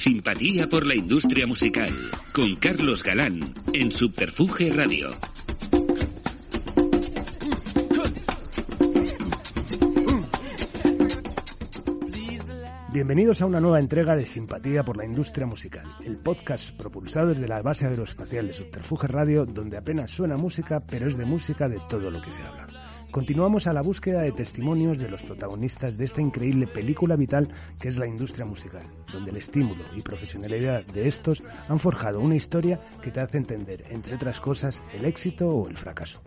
Simpatía por la industria musical, con Carlos Galán, en Subterfuge Radio. Bienvenidos a una nueva entrega de Simpatía por la industria musical, el podcast propulsado desde la base aeroespacial de Subterfuge Radio, donde apenas suena música, pero es de música de todo lo que se habla. Continuamos a la búsqueda de testimonios de los protagonistas de esta increíble película vital que es la industria musical, donde el estímulo y profesionalidad de estos han forjado una historia que te hace entender, entre otras cosas, el éxito o el fracaso.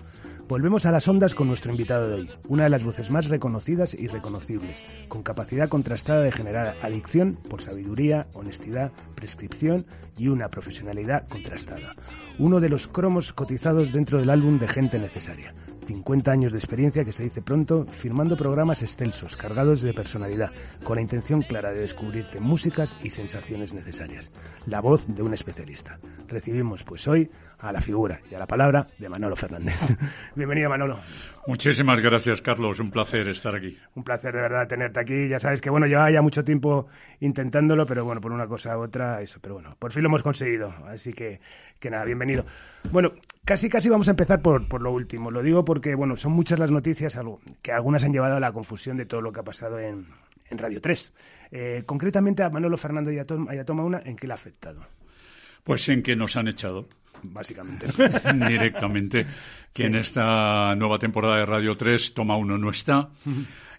Volvemos a las ondas con nuestro invitado de hoy, una de las voces más reconocidas y reconocibles, con capacidad contrastada de generar adicción por sabiduría, honestidad, prescripción y una profesionalidad contrastada. Uno de los cromos cotizados dentro del álbum de Gente Necesaria. 50 años de experiencia que se dice pronto, firmando programas excelsos, cargados de personalidad, con la intención clara de descubrirte músicas y sensaciones necesarias. La voz de un especialista. Recibimos pues hoy a la figura y a la palabra de Manolo Fernández. Bienvenido, Manolo. Muchísimas gracias, Carlos. Un placer estar aquí. Un placer de verdad tenerte aquí. Ya sabes que llevaba ya mucho tiempo intentándolo, pero bueno, por una cosa u otra, eso. Pero bueno, por fin lo hemos conseguido. Así que nada, bienvenido. Bueno, casi vamos a empezar por lo último. Lo digo porque, bueno, son muchas las noticias que algunas han llevado a la confusión de todo lo que ha pasado en Radio 3. Concretamente a Manolo Fernández y a Toma Una, ¿en qué le ha afectado? Pues en que nos han echado. Básicamente. Directamente. Que sí. En esta nueva temporada de Radio 3, Toma Uno no está.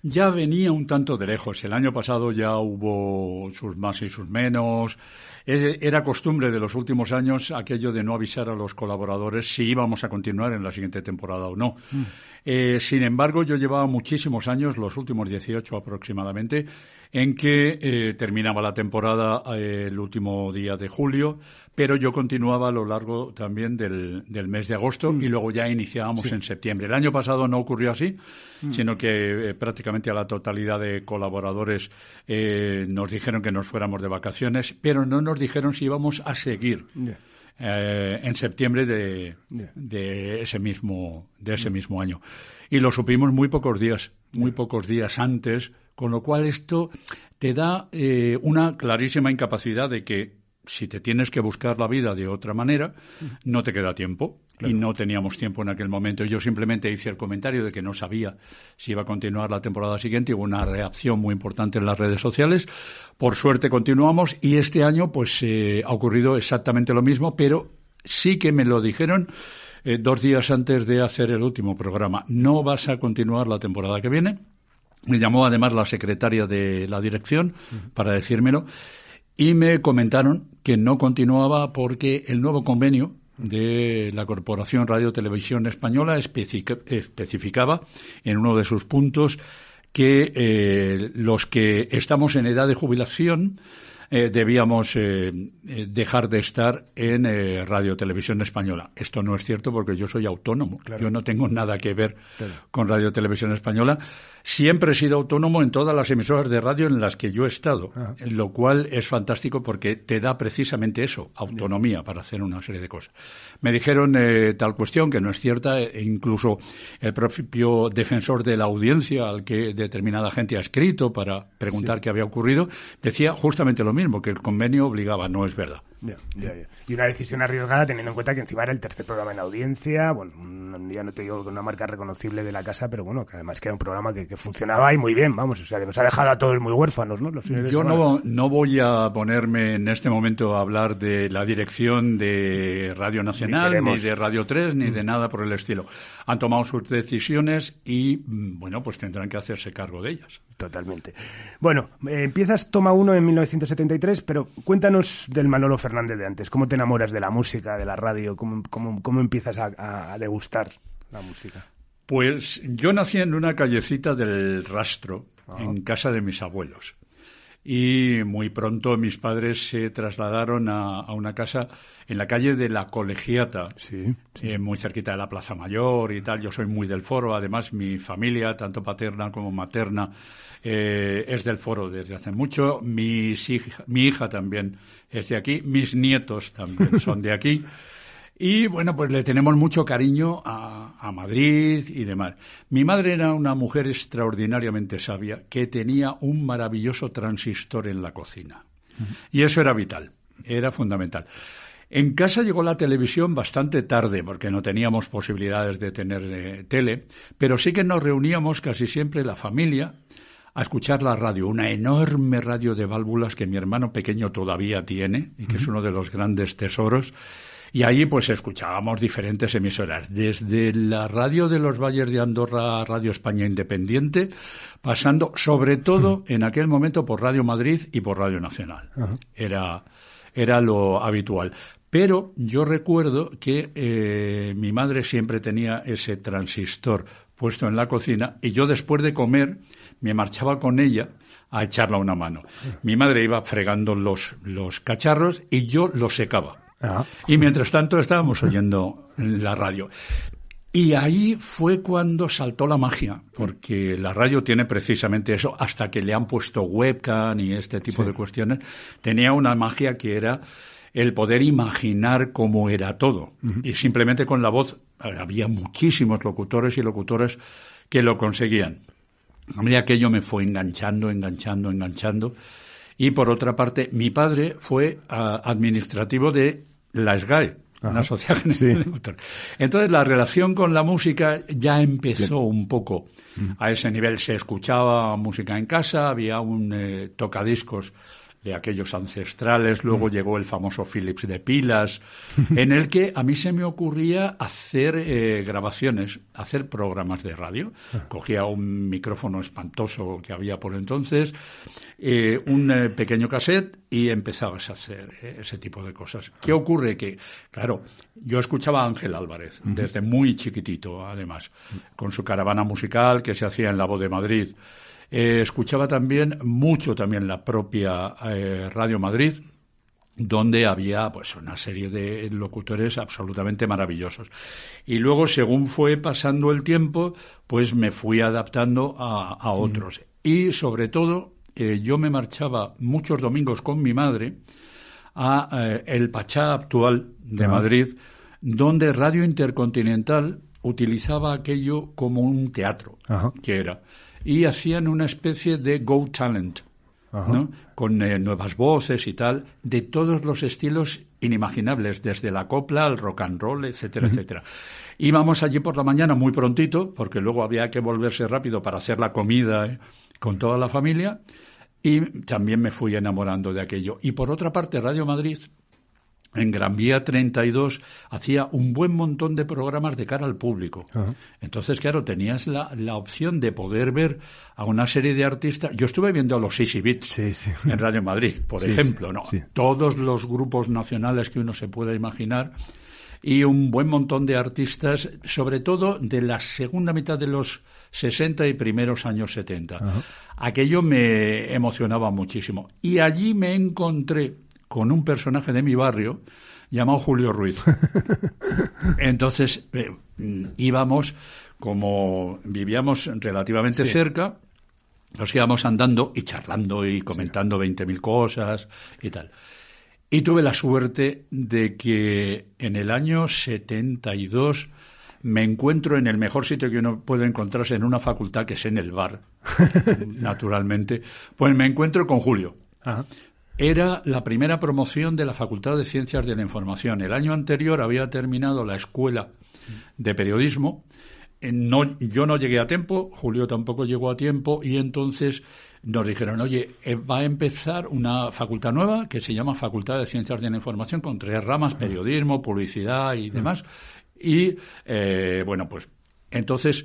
Ya venía un tanto de lejos. El año pasado ya hubo sus más y sus menos. Era costumbre de los últimos años aquello de no avisar a los colaboradores si íbamos a continuar en la siguiente temporada o no. Sin embargo, yo llevaba muchísimos años, los últimos 18 aproximadamente, en que terminaba la temporada el último día de julio, pero yo continuaba a lo largo también del mes de agosto y luego ya iniciábamos en septiembre. El año pasado no ocurrió así, sino que prácticamente a la totalidad de colaboradores nos dijeron que nos fuéramos de vacaciones, pero no nos dijeron si íbamos a seguir en septiembre de ese mismo año. Y lo supimos muy pocos días antes, con lo cual esto te da una clarísima incapacidad de que si te tienes que buscar la vida de otra manera, no te queda tiempo. Claro. Y no teníamos tiempo en aquel momento. Yo simplemente hice el comentario de que no sabía si iba a continuar la temporada siguiente. Hubo una reacción muy importante en las redes sociales. Por suerte continuamos y este año pues ha ocurrido exactamente lo mismo, pero sí que me lo dijeron 2 días antes de hacer el último programa. No vas a continuar la temporada que viene. Me llamó además la secretaria de la dirección para decírmelo y me comentaron que no continuaba porque el nuevo convenio de la Corporación Radio Televisión Española especificaba en uno de sus puntos que los que estamos en edad de jubilación debíamos dejar de estar en Radio Televisión Española. Esto no es cierto porque yo soy autónomo. Claro. Yo no tengo nada que ver con Radio Televisión Española. Siempre he sido autónomo en todas las emisoras de radio en las que yo he estado, lo cual es fantástico porque te da precisamente eso, autonomía para hacer una serie de cosas. Me dijeron tal cuestión que no es cierta, e incluso el propio defensor de la audiencia al que determinada gente ha escrito para preguntar qué había ocurrido, decía justamente lo mismo, que el convenio obligaba, no es verdad. Ya. Y una decisión arriesgada teniendo en cuenta que encima era el tercer programa en audiencia, bueno, ya no te digo con una marca reconocible de la casa, pero bueno, que además que era un programa que funcionaba y muy bien, vamos, o sea, que nos ha dejado a todos muy huérfanos, ¿no? Los fines de semana. No voy a ponerme en este momento a hablar de la dirección de Radio Nacional, ni de Radio 3, ni de nada por el estilo. Han tomado sus decisiones y, bueno, pues tendrán que hacerse cargo de ellas. Totalmente. Bueno, empiezas Toma Uno en 1973, pero cuéntanos del Manolo Fernández de antes. ¿Cómo te enamoras de la música, de la radio? ¿Cómo empiezas a degustar la música? Pues yo nací en una callecita del Rastro, en casa de mis abuelos. Y muy pronto mis padres se trasladaron a una casa en la calle de la Colegiata, muy cerquita de la Plaza Mayor y tal. Yo soy muy del Foro, además mi familia, tanto paterna como materna, es del Foro desde hace mucho. Mi hija también es de aquí, mis nietos también son de aquí. Y bueno, pues le tenemos mucho cariño a Madrid y demás. Mi madre era una mujer extraordinariamente sabia que tenía un maravilloso transistor en la cocina. Y eso era vital, era fundamental. En casa llegó la televisión bastante tarde, porque no teníamos posibilidades de tener tele, pero sí que nos reuníamos casi siempre la familia a escuchar la radio, una enorme radio de válvulas que mi hermano pequeño todavía tiene y que es uno de los grandes tesoros. Y ahí pues escuchábamos diferentes emisoras, desde la radio de los Valles de Andorra, Radio España Independiente, pasando sobre todo en aquel momento por Radio Madrid y por Radio Nacional. Era lo habitual. Pero yo recuerdo que mi madre siempre tenía ese transistor puesto en la cocina y yo después de comer me marchaba con ella a echarla una mano. Mi madre iba fregando los cacharros y yo los secaba. Y mientras tanto estábamos oyendo la radio. Y ahí fue cuando saltó la magia, porque la radio tiene precisamente eso, hasta que le han puesto webcam y este tipo de cuestiones, tenía una magia que era el poder imaginar cómo era todo. Y simplemente con la voz, había muchísimos locutores y locutoras que lo conseguían. A medida que ello me fue enganchando. Y por otra parte, mi padre fue administrativo de la SGAE, una sociedad de locutores. Entonces la relación con la música ya empezó un poco a ese nivel. Se escuchaba música en casa, había un tocadiscos de aquellos ancestrales, luego llegó el famoso Philips de pilas, en el que a mí se me ocurría hacer grabaciones, hacer programas de radio. Cogía un micrófono espantoso que había por entonces, un pequeño cassette y empezabas a hacer ese tipo de cosas. ¿Qué ocurre? Que, claro, yo escuchaba a Ángel Álvarez desde muy chiquitito, además, con su caravana musical que se hacía en La Voz de Madrid. Escuchaba mucho la propia Radio Madrid, donde había pues una serie de locutores absolutamente maravillosos. Y luego, según fue pasando el tiempo, pues me fui adaptando a otros. Y sobre todo, yo me marchaba muchos domingos con mi madre a el Pachá actual de Madrid, donde Radio Intercontinental utilizaba aquello como un teatro, que era. Y hacían una especie de Go Talent, ¿no? Con nuevas voces y tal, de todos los estilos inimaginables, desde la copla al rock and roll, etcétera, etcétera. Íbamos allí por la mañana muy prontito, porque luego había que volverse rápido para hacer la comida con toda la familia, y también me fui enamorando de aquello. Y por otra parte, Radio Madrid, en Gran Vía 32, hacía un buen montón de programas de cara al público. Entonces, claro, tenías la opción de poder ver a una serie de artistas. Yo estuve viendo a los Easy Beats en Radio Madrid, por ejemplo, ¿no? Todos los grupos nacionales que uno se pueda imaginar y un buen montón de artistas, sobre todo de la segunda mitad de los 60 y primeros años 70. Aquello me emocionaba muchísimo. Y allí me encontré con un personaje de mi barrio llamado Julio Ruiz. Entonces íbamos, como vivíamos relativamente cerca, nos íbamos andando y charlando y comentando 20.000 cosas y tal. Y tuve la suerte de que en el año 72 me encuentro en el mejor sitio que uno puede encontrarse en una facultad, que es en el bar, naturalmente. Pues me encuentro con Julio. Era la primera promoción de la Facultad de Ciencias de la Información. El año anterior había terminado la escuela de periodismo. Yo no llegué a tiempo, Julio tampoco llegó a tiempo, y entonces nos dijeron, oye, va a empezar una facultad nueva que se llama Facultad de Ciencias de la Información, con 3 ramas, periodismo, publicidad y demás. Y, bueno, pues entonces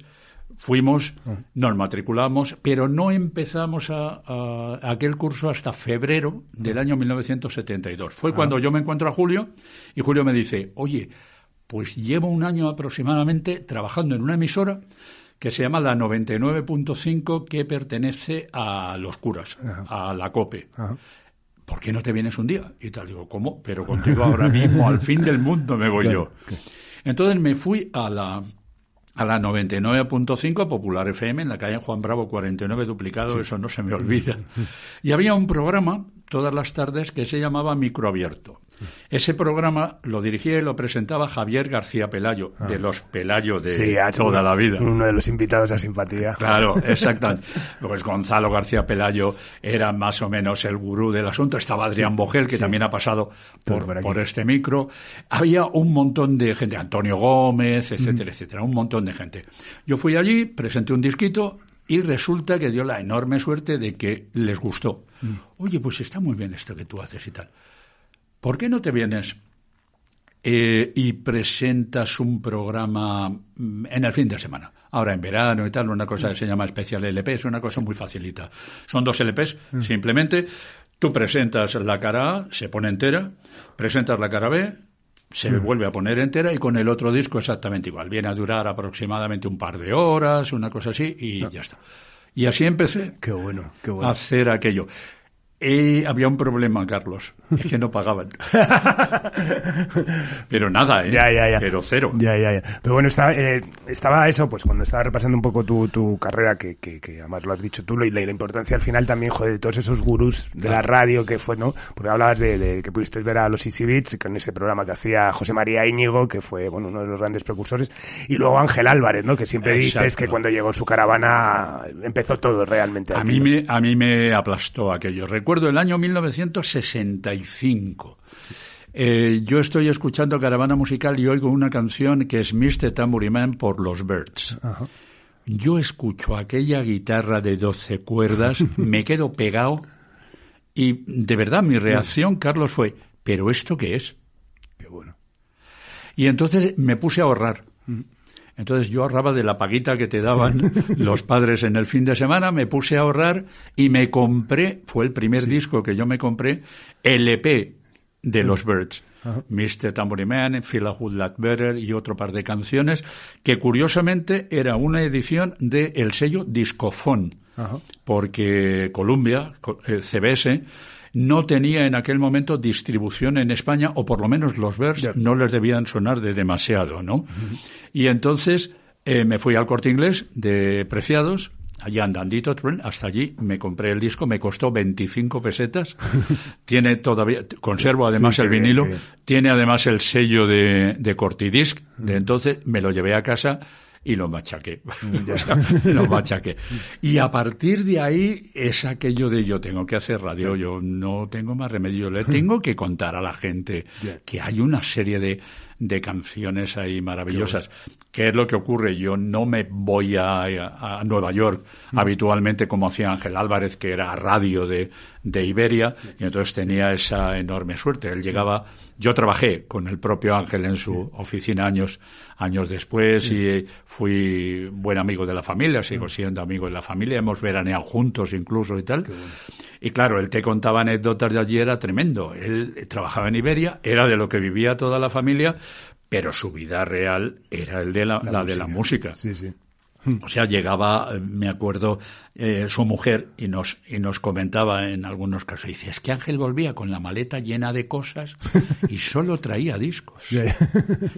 fuimos, nos matriculamos, pero no empezamos a aquel curso hasta febrero del año 1972. Fue cuando yo me encuentro a Julio y Julio me dice, oye, pues llevo un año aproximadamente trabajando en una emisora que se llama la 99.5, que pertenece a los curas, a la COPE. ¿Por qué no te vienes un día? Y tal, digo, ¿cómo? Pero contigo ahora mismo, al fin del mundo me voy yo. Entonces me fui a la 99.5, Popular FM, en la calle Juan Bravo 49, duplicado, eso no se me olvida. Y había un programa todas las tardes que se llamaba Microabierto. Ese programa lo dirigía y lo presentaba Javier García Pelayo, de los Pelayo de toda la vida. Uno de los invitados a Simpatía. Claro, exactamente. Pues Gonzalo García Pelayo era más o menos el gurú del asunto. Estaba Adrián Bogel, que también ha pasado por este micro. Había un montón de gente, Antonio Gómez, etcétera, etcétera, un montón de gente. Yo fui allí, presenté un disquito y resulta que dio la enorme suerte de que les gustó. Oye, pues está muy bien esto que tú haces y tal. ¿Por qué no te vienes y presentas un programa en el fin de semana? Ahora en verano y tal, una cosa que se llama especial LP, es una cosa muy facilita. Son 2 LPs, simplemente tú presentas la cara A, se pone entera, presentas la cara B, se vuelve a poner entera y con el otro disco exactamente igual. Viene a durar aproximadamente un par de horas, una cosa así, y ya está. Y así empecé a hacer aquello. Había un problema, Carlos, es que no pagaban. Pero nada, Ya. Pero cero. Ya. Pero bueno, estaba eso, pues cuando estaba repasando un poco tu carrera, que además lo has dicho tú, y la importancia al final también, joder, de todos esos gurús de la radio que fue, ¿no? Porque hablabas de que pudiste ver a los Easy Beats, con ese programa que hacía José María Íñigo, que fue, bueno, uno de los grandes precursores, y luego Ángel Álvarez, ¿no? Que siempre dices que cuando llegó su caravana empezó todo realmente. A mí me aplastó aquello. Recuerdo el año 1965. Yo estoy escuchando Caravana Musical y oigo una canción que es Mr. Tambourine Man por los Byrds. Ajá. Yo escucho aquella guitarra de 12 cuerdas, me quedo pegado y de verdad mi reacción, Carlos, fue, ¿pero esto qué es? Qué bueno. Y entonces me puse a ahorrar. Entonces yo ahorraba de la paguita que te daban los padres en el fin de semana, me puse a ahorrar y me compré, fue el primer disco que yo me compré, el EP de los Byrds. Mr. Tambourine Man, Feel a Whole Lot Better y otro par de canciones, que curiosamente era una edición del sello Discofon, porque Columbia, CBS, no tenía en aquel momento distribución en España, o por lo menos los Byrds no les debían sonar de demasiado, ¿no? Y entonces me fui al Corte Inglés de Preciados, allá andandito, hasta allí, me compré el disco, me costó 25 pesetas, tiene todavía, conservo además el vinilo, tiene además el sello de Cortidisc, de entonces me lo llevé a casa y lo machaqué. Lo machaqué. Y a partir de ahí es aquello de yo tengo que hacer radio, yo no tengo más remedio, le tengo que contar a la gente que hay una serie de canciones ahí maravillosas. ¿Qué es lo que ocurre? Yo no me voy a Nueva York habitualmente como hacía Ángel Álvarez, que era radio de Iberia, y entonces tenía esa enorme suerte. Él llegaba, yo trabajé con el propio Ángel en su oficina años después y fui buen amigo de la familia, sigo siendo amigo de la familia, hemos veraneado juntos incluso y tal. Y claro, él te contaba anécdotas de allí, era tremendo. Él trabajaba en Iberia, era de lo que vivía toda la familia, pero su vida real era el de la música. Sí. O sea, llegaba, me acuerdo, su mujer y nos comentaba en algunos casos, dice, es que Ángel volvía con la maleta llena de cosas y solo traía discos. Yo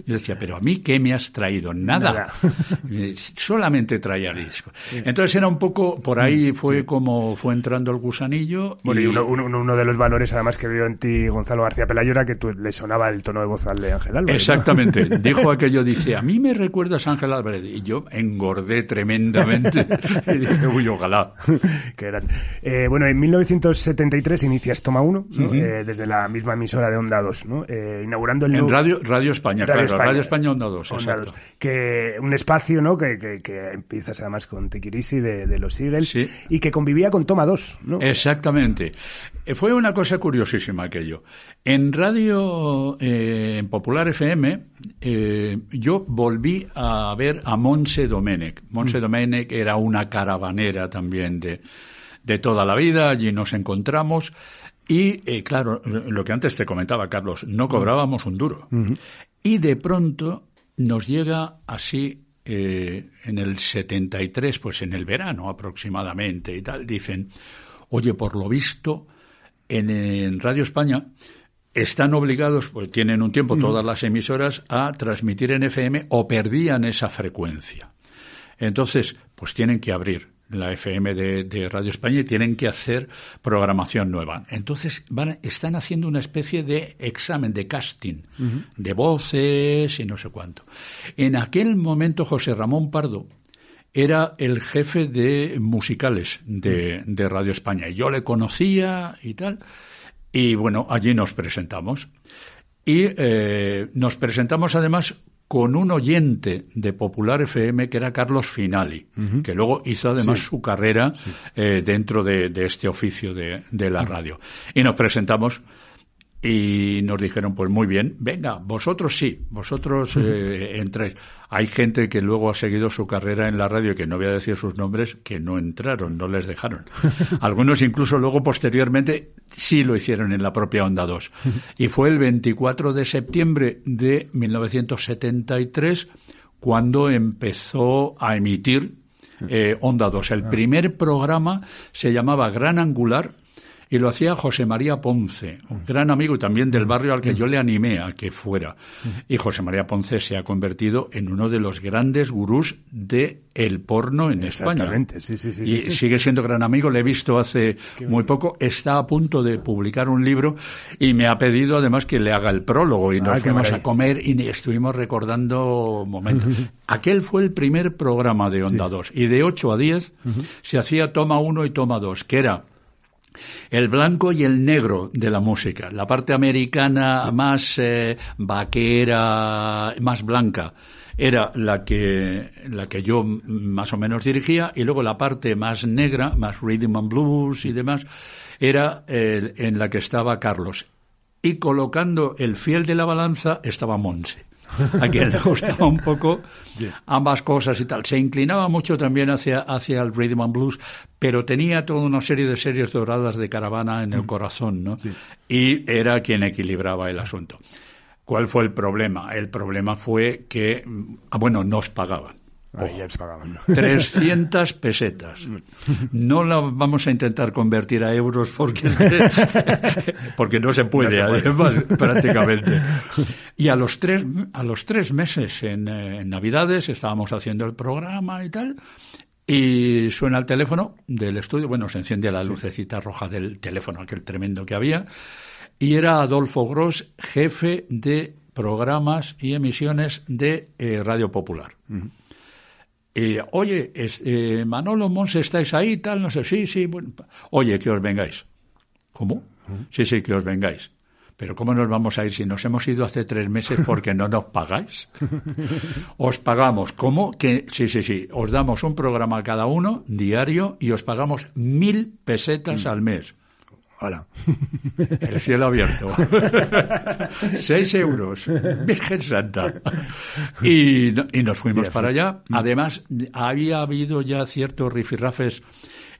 decía, pero a mí, ¿qué me has traído? Nada. Solamente traía discos. Entonces era un poco, por ahí fue como fue entrando el gusanillo. Bueno, y uno de los valores además que veo en ti, Gonzalo García Pelayo, era que tú le sonaba el tono de voz al de Ángel Álvarez. Exactamente. ¿No? Dijo aquello, dice, a mí me recuerdas a Ángel Álvarez. Y yo engordé tremendamente y dije, uy, ojalá. Qué grande. Bueno, en 1973 inicias Toma 1, ¿no? Desde la misma emisora de Onda 2, ¿no? Inaugurando el en Radio España, Radio España Onda 2, exacto. 2, que un espacio, ¿no? Que empiezas además con Take It Easy de los Eagles, y que convivía con Toma 2, ¿no? Exactamente. Fue una cosa curiosísima aquello. En radio, en Popular FM, yo volví a ver a Montse Domènech. Montse Domènech era una caravanera también de toda la vida, allí nos encontramos y, claro, lo que antes te comentaba, Carlos, no cobrábamos un duro. Y de pronto nos llega así, en el 73, pues en el verano aproximadamente y tal, dicen, oye, por lo visto, en Radio España están obligados, pues tienen un tiempo todas las emisoras, a transmitir en FM o perdían esa frecuencia. Entonces, pues tienen que abrir la FM de Radio España, y tienen que hacer programación nueva. Entonces están haciendo una especie de examen, de casting, de voces y no sé cuánto. En aquel momento José Ramón Pardo era el jefe de musicales de Radio España. Yo le conocía y tal, y bueno, allí nos presentamos. Y nos presentamos además con un oyente de Popular FM que era Carlos Finali, que luego hizo además su carrera dentro de este oficio de la radio. Y nos presentamos y nos dijeron, pues muy bien, venga, vosotros entráis. Hay gente que luego ha seguido su carrera en la radio, que no voy a decir sus nombres, que no entraron, no les dejaron. Algunos incluso luego posteriormente sí lo hicieron en la propia Onda 2. Y fue el 24 de septiembre de 1973 cuando empezó a emitir Onda 2. El primer programa se llamaba Gran Angular, y lo hacía José María Ponce, un gran amigo y también del barrio al que yo le animé a que fuera. Y José María Ponce se ha convertido en uno de los grandes gurús de el porno en España. Exactamente, sí. Y sigue siendo gran amigo, le he visto hace muy poco, está a punto de publicar un libro y me ha pedido además que le haga el prólogo, y nos fuimos a comer y estuvimos recordando momentos. Aquel fue el primer programa de Onda 2, y de 8 a 10 se hacía Toma 1 y Toma 2, que era el blanco y el negro de la música. La parte americana más vaquera, más blanca, era la que yo más o menos dirigía, y luego la parte más negra, más rhythm and blues y demás, era en la que estaba Carlos. Y colocando el fiel de la balanza estaba Monse, a quien le gustaba un poco ambas cosas y tal. Se inclinaba mucho también hacia el rhythm and blues, pero tenía toda una serie de series doradas de Caravana en el corazón, ¿no? Sí. Y era quien equilibraba el asunto. ¿Cuál fue el problema? El problema fue que, nos pagaban. Ya les pagaban. 300 pesetas. No la vamos a intentar convertir a euros porque no se puede, además, prácticamente. Y a los tres meses, en Navidades, estábamos haciendo el programa y tal, y suena el teléfono del estudio. Bueno, se enciende la lucecita roja del teléfono, aquel tremendo que había, y era Adolfo Gros, jefe de programas y emisiones de Radio Popular. Oye, Manolo, Monse, ¿estáis ahí? Tal, no sé, sí, bueno. Oye, que os vengáis. ¿Cómo? Sí, que os vengáis. Pero ¿cómo nos vamos a ir si nos hemos ido hace 3 meses porque no nos pagáis? Os pagamos. ¿Cómo? Que sí. Os damos un programa a cada uno, diario, y os pagamos 1.000 pesetas al mes. Hola. El cielo abierto. 6 euros. Virgen Santa. Y nos fuimos para allá. Además, había habido ya ciertos rifirrafes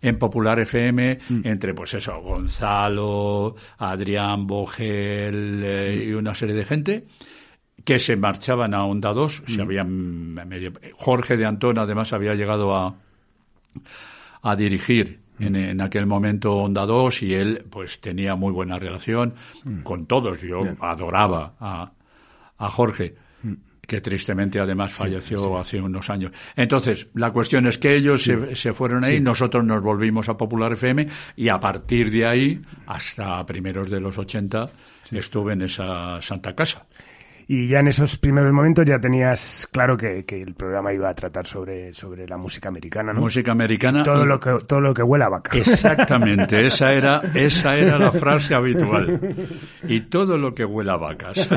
en Popular FM entre, Gonzalo, Adrián Bogel y una serie de gente que se marchaban a Onda 2. Jorge de Antón, además, había llegado a dirigir en aquel momento Onda 2, y él pues tenía muy buena relación con todos. Yo adoraba a Jorge, que tristemente además falleció hace unos años. Entonces, la cuestión es que ellos se fueron ahí, nosotros nos volvimos a Popular FM, y a partir de ahí, hasta primeros de los 80, estuve en esa santa casa. Y ya en esos primeros momentos ya tenías claro que el programa iba a tratar sobre la música americana, ¿no? Música americana. Todo lo que huele a vaca. Exactamente, esa era la frase habitual. Y todo lo que huele a vacas.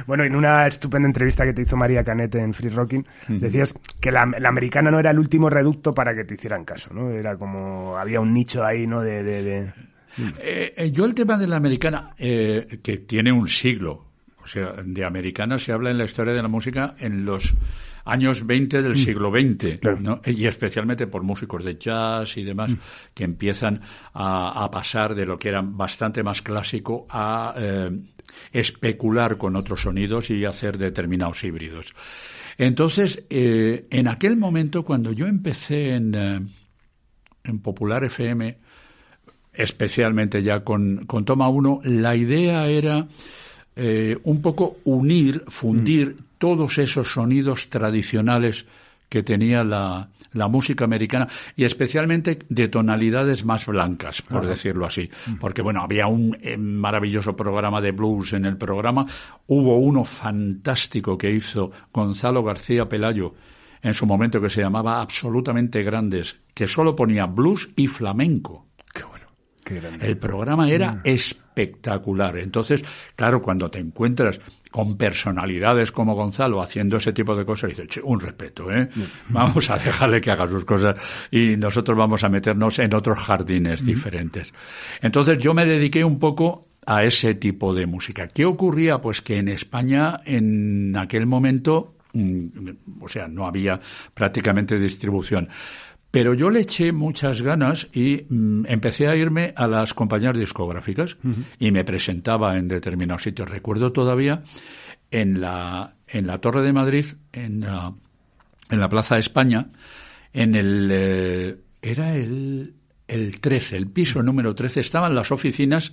Bueno, en una estupenda entrevista que te hizo María Canet en Free Rocking, decías que la americana no era el último reducto para que te hicieran caso, ¿no? Era como, había un nicho ahí, ¿no? Yo el tema de la americana, que tiene un siglo. O sea, de americana se habla en la historia de la música en los años 20 del siglo XX, claro, ¿no? Y especialmente por músicos de jazz y demás, que empiezan a pasar de lo que era bastante más clásico a especular con otros sonidos y hacer determinados híbridos. Entonces, en aquel momento, cuando yo empecé en Popular FM, especialmente ya con Toma 1, la idea era un poco fundir todos esos sonidos tradicionales que tenía la música americana, y especialmente de tonalidades más blancas, por decirlo así. Porque, bueno, había un maravilloso programa de blues en el programa. Hubo uno fantástico que hizo Gonzalo García Pelayo en su momento, que se llamaba Absolutamente Grandes, que solo ponía blues y flamenco. Qué bueno, qué grande. El programa era espectacular. Entonces, claro, cuando te encuentras con personalidades como Gonzalo haciendo ese tipo de cosas, dices, un respeto, ¿eh? Vamos a dejarle que haga sus cosas y nosotros vamos a meternos en otros jardines diferentes. Entonces yo me dediqué un poco a ese tipo de música. ¿Qué ocurría? Pues que en España en aquel momento, o sea, no había prácticamente distribución. Pero yo le eché muchas ganas y empecé a irme a las compañías discográficas y me presentaba en determinados sitios. Recuerdo todavía en la Torre de Madrid, en la Plaza de España, en era el 13, el piso número 13, estaban las oficinas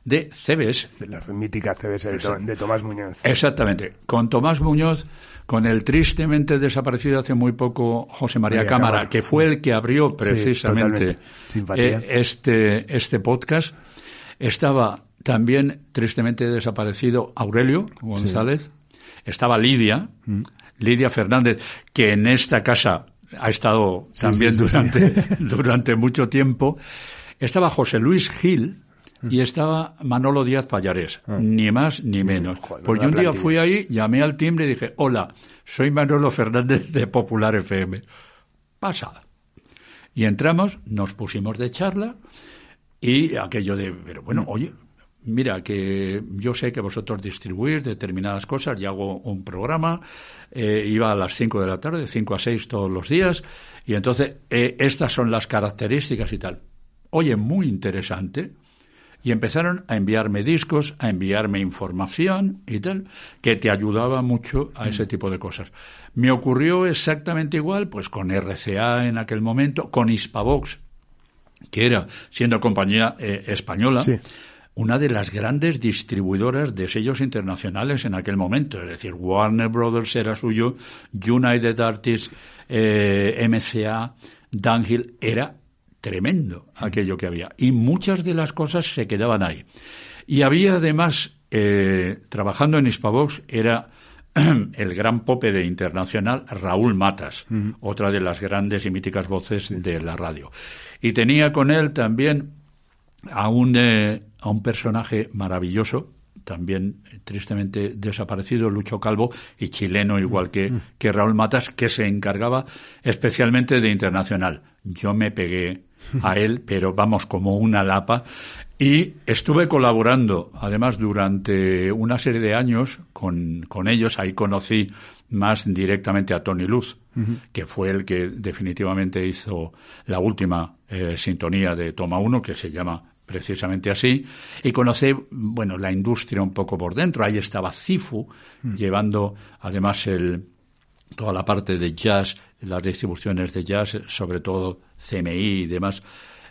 de CBS. La mítica CBS de Tomás Muñoz. Exactamente. Con Tomás Muñoz, con el tristemente desaparecido hace muy poco José María Cámara, que fue el que abrió precisamente este podcast. Estaba también tristemente desaparecido Aurelio González. Estaba Lidia Fernández, que en esta casa ha estado también durante mucho tiempo. Estaba José Luis Gil. Y estaba Manolo Díaz Pallarés, ni más ni menos. Joder, pues yo un día fui ahí, llamé al timbre y dije, hola, soy Manolo Fernández de Popular FM. Pasa. Y entramos, nos pusimos de charla y aquello de, pero bueno, oye, mira, que yo sé que vosotros distribuís determinadas cosas y hago un programa, iba a las 5 de la tarde, de 5 a 6 todos los días, y entonces estas son las características y tal. Oye, muy interesante. Y empezaron a enviarme discos, a enviarme información y tal, que te ayudaba mucho a ese tipo de cosas. Me ocurrió exactamente igual pues con RCA en aquel momento, con Hispavox, que era, siendo compañía española, una de las grandes distribuidoras de sellos internacionales en aquel momento. Es decir, Warner Brothers era suyo, United Artists, MCA, Dunhill, era tremendo aquello que había. Y muchas de las cosas se quedaban ahí. Y había además, trabajando en Hispavox, era el gran pope de internacional Raúl Matas, otra de las grandes y míticas voces de la radio. Y tenía con él también a un personaje maravilloso, también tristemente desaparecido, Lucho Calvo, y chileno igual que Raúl Matas, que se encargaba especialmente de internacional. Yo me pegué a él, pero vamos, como una lapa, y estuve colaborando además durante una serie de años con ellos. Ahí conocí más directamente a Tony Luz, que fue el que definitivamente hizo la última sintonía de Toma 1, que se llama precisamente así, y conocí, bueno, la industria un poco por dentro. Ahí estaba Cifu, llevando además toda la parte de jazz, las distribuciones de jazz, sobre todo CMI y demás.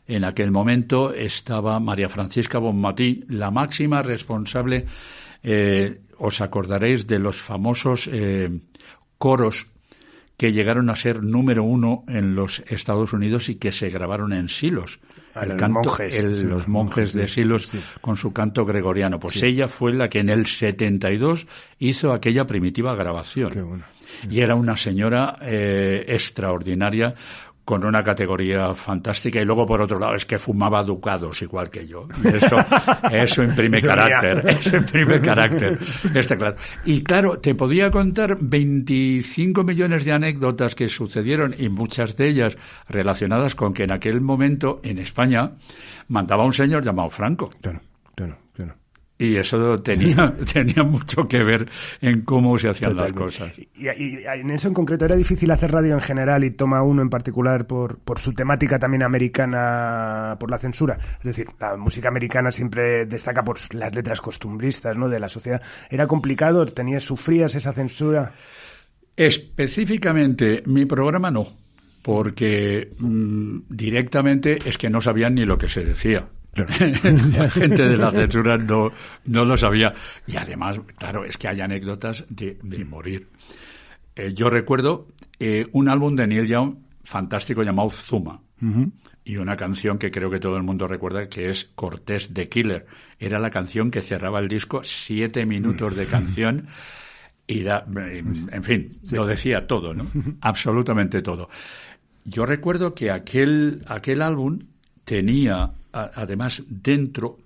En aquel momento estaba María Francisca Bonmatí, la máxima responsable, os acordaréis de los famosos coros que llegaron a ser número 1 en los Estados Unidos y que se grabaron en Silos. Los monjes de Silos, con su canto gregoriano. Pues ella fue la que en el 72 hizo aquella primitiva grabación. Qué bueno. Y era una señora extraordinaria, con una categoría fantástica, y luego por otro lado es que fumaba ducados igual que yo. Eso imprime carácter, eso imprime carácter. Está claro. Y claro, te podía contar 25 millones de anécdotas que sucedieron, y muchas de ellas relacionadas con que en aquel momento en España mandaba un señor llamado Franco. Claro. Y eso tenía mucho que ver en cómo se hacían las cosas. Y en eso en concreto, ¿era difícil hacer radio en general y Toma 1 en particular por su temática también americana, por la censura? Es decir, la música americana siempre destaca por las letras costumbristas, ¿no?, de la sociedad. ¿Era complicado? ¿Sufrías esa censura? Específicamente, mi programa no, porque directamente es que no sabían ni lo que se decía. Claro. La gente de la censura no lo sabía. Y además, claro, es que hay anécdotas de morir. Yo recuerdo un álbum de Neil Young fantástico llamado Zuma. Uh-huh. Y una canción que creo que todo el mundo recuerda, que es Cortés the Killer. Era la canción que cerraba el disco, 7 minutos de canción, y en fin, lo decía todo, ¿no? Absolutamente todo. Yo recuerdo que aquel álbum tenía, además, dentro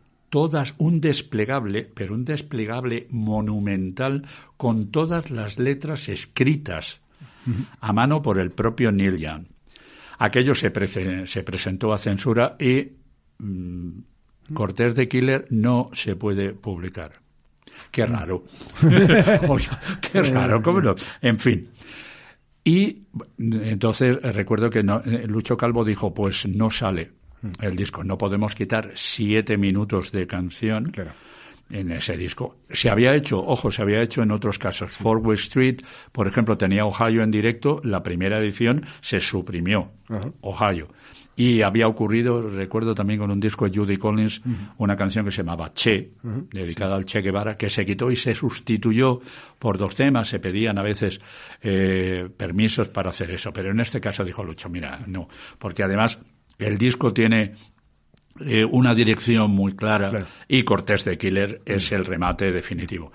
un desplegable, pero un desplegable monumental, con todas las letras escritas a mano por el propio Neil Young. Aquello se presentó a censura y Cortés the Killer no se puede publicar. Qué raro. Oiga, qué raro, ¿cómo no? En fin. Y entonces recuerdo que Lucho Calvo dijo, pues no sale el disco, no podemos quitar 7 minutos de canción. Claro. En ese disco. Se había hecho en otros casos. Fourth Street, por ejemplo, tenía Ohio en directo, la primera edición se suprimió, Ohio. Y había ocurrido, recuerdo también con un disco de Judy Collins, una canción que se llamaba Che, dedicada al Che Guevara, que se quitó y se sustituyó por 2 temas. Se pedían a veces permisos para hacer eso, pero en este caso dijo Lucho, mira, no, porque además el disco tiene una dirección muy clara, claro. Y Cortés the Killer es el remate definitivo.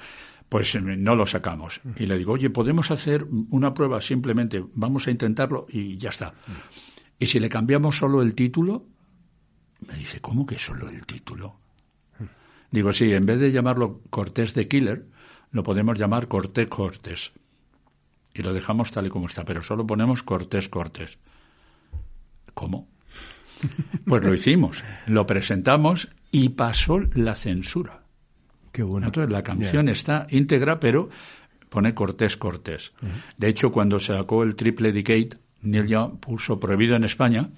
Pues no lo sacamos. Y le digo, oye, ¿podemos hacer una prueba? Simplemente vamos a intentarlo y ya está. ¿Y si le cambiamos solo el título? Me dice, ¿cómo que solo el título? Digo, sí, en vez de llamarlo Cortés the Killer, lo podemos llamar Cortés. Y lo dejamos tal y como está, pero solo ponemos Cortés. ¿Cómo? Pues lo hicimos, lo presentamos y pasó la censura. Qué bueno. Entonces la canción está íntegra, pero pone Cortés. De hecho, cuando se sacó el Triple Decade, Neil Young puso prohibido en España,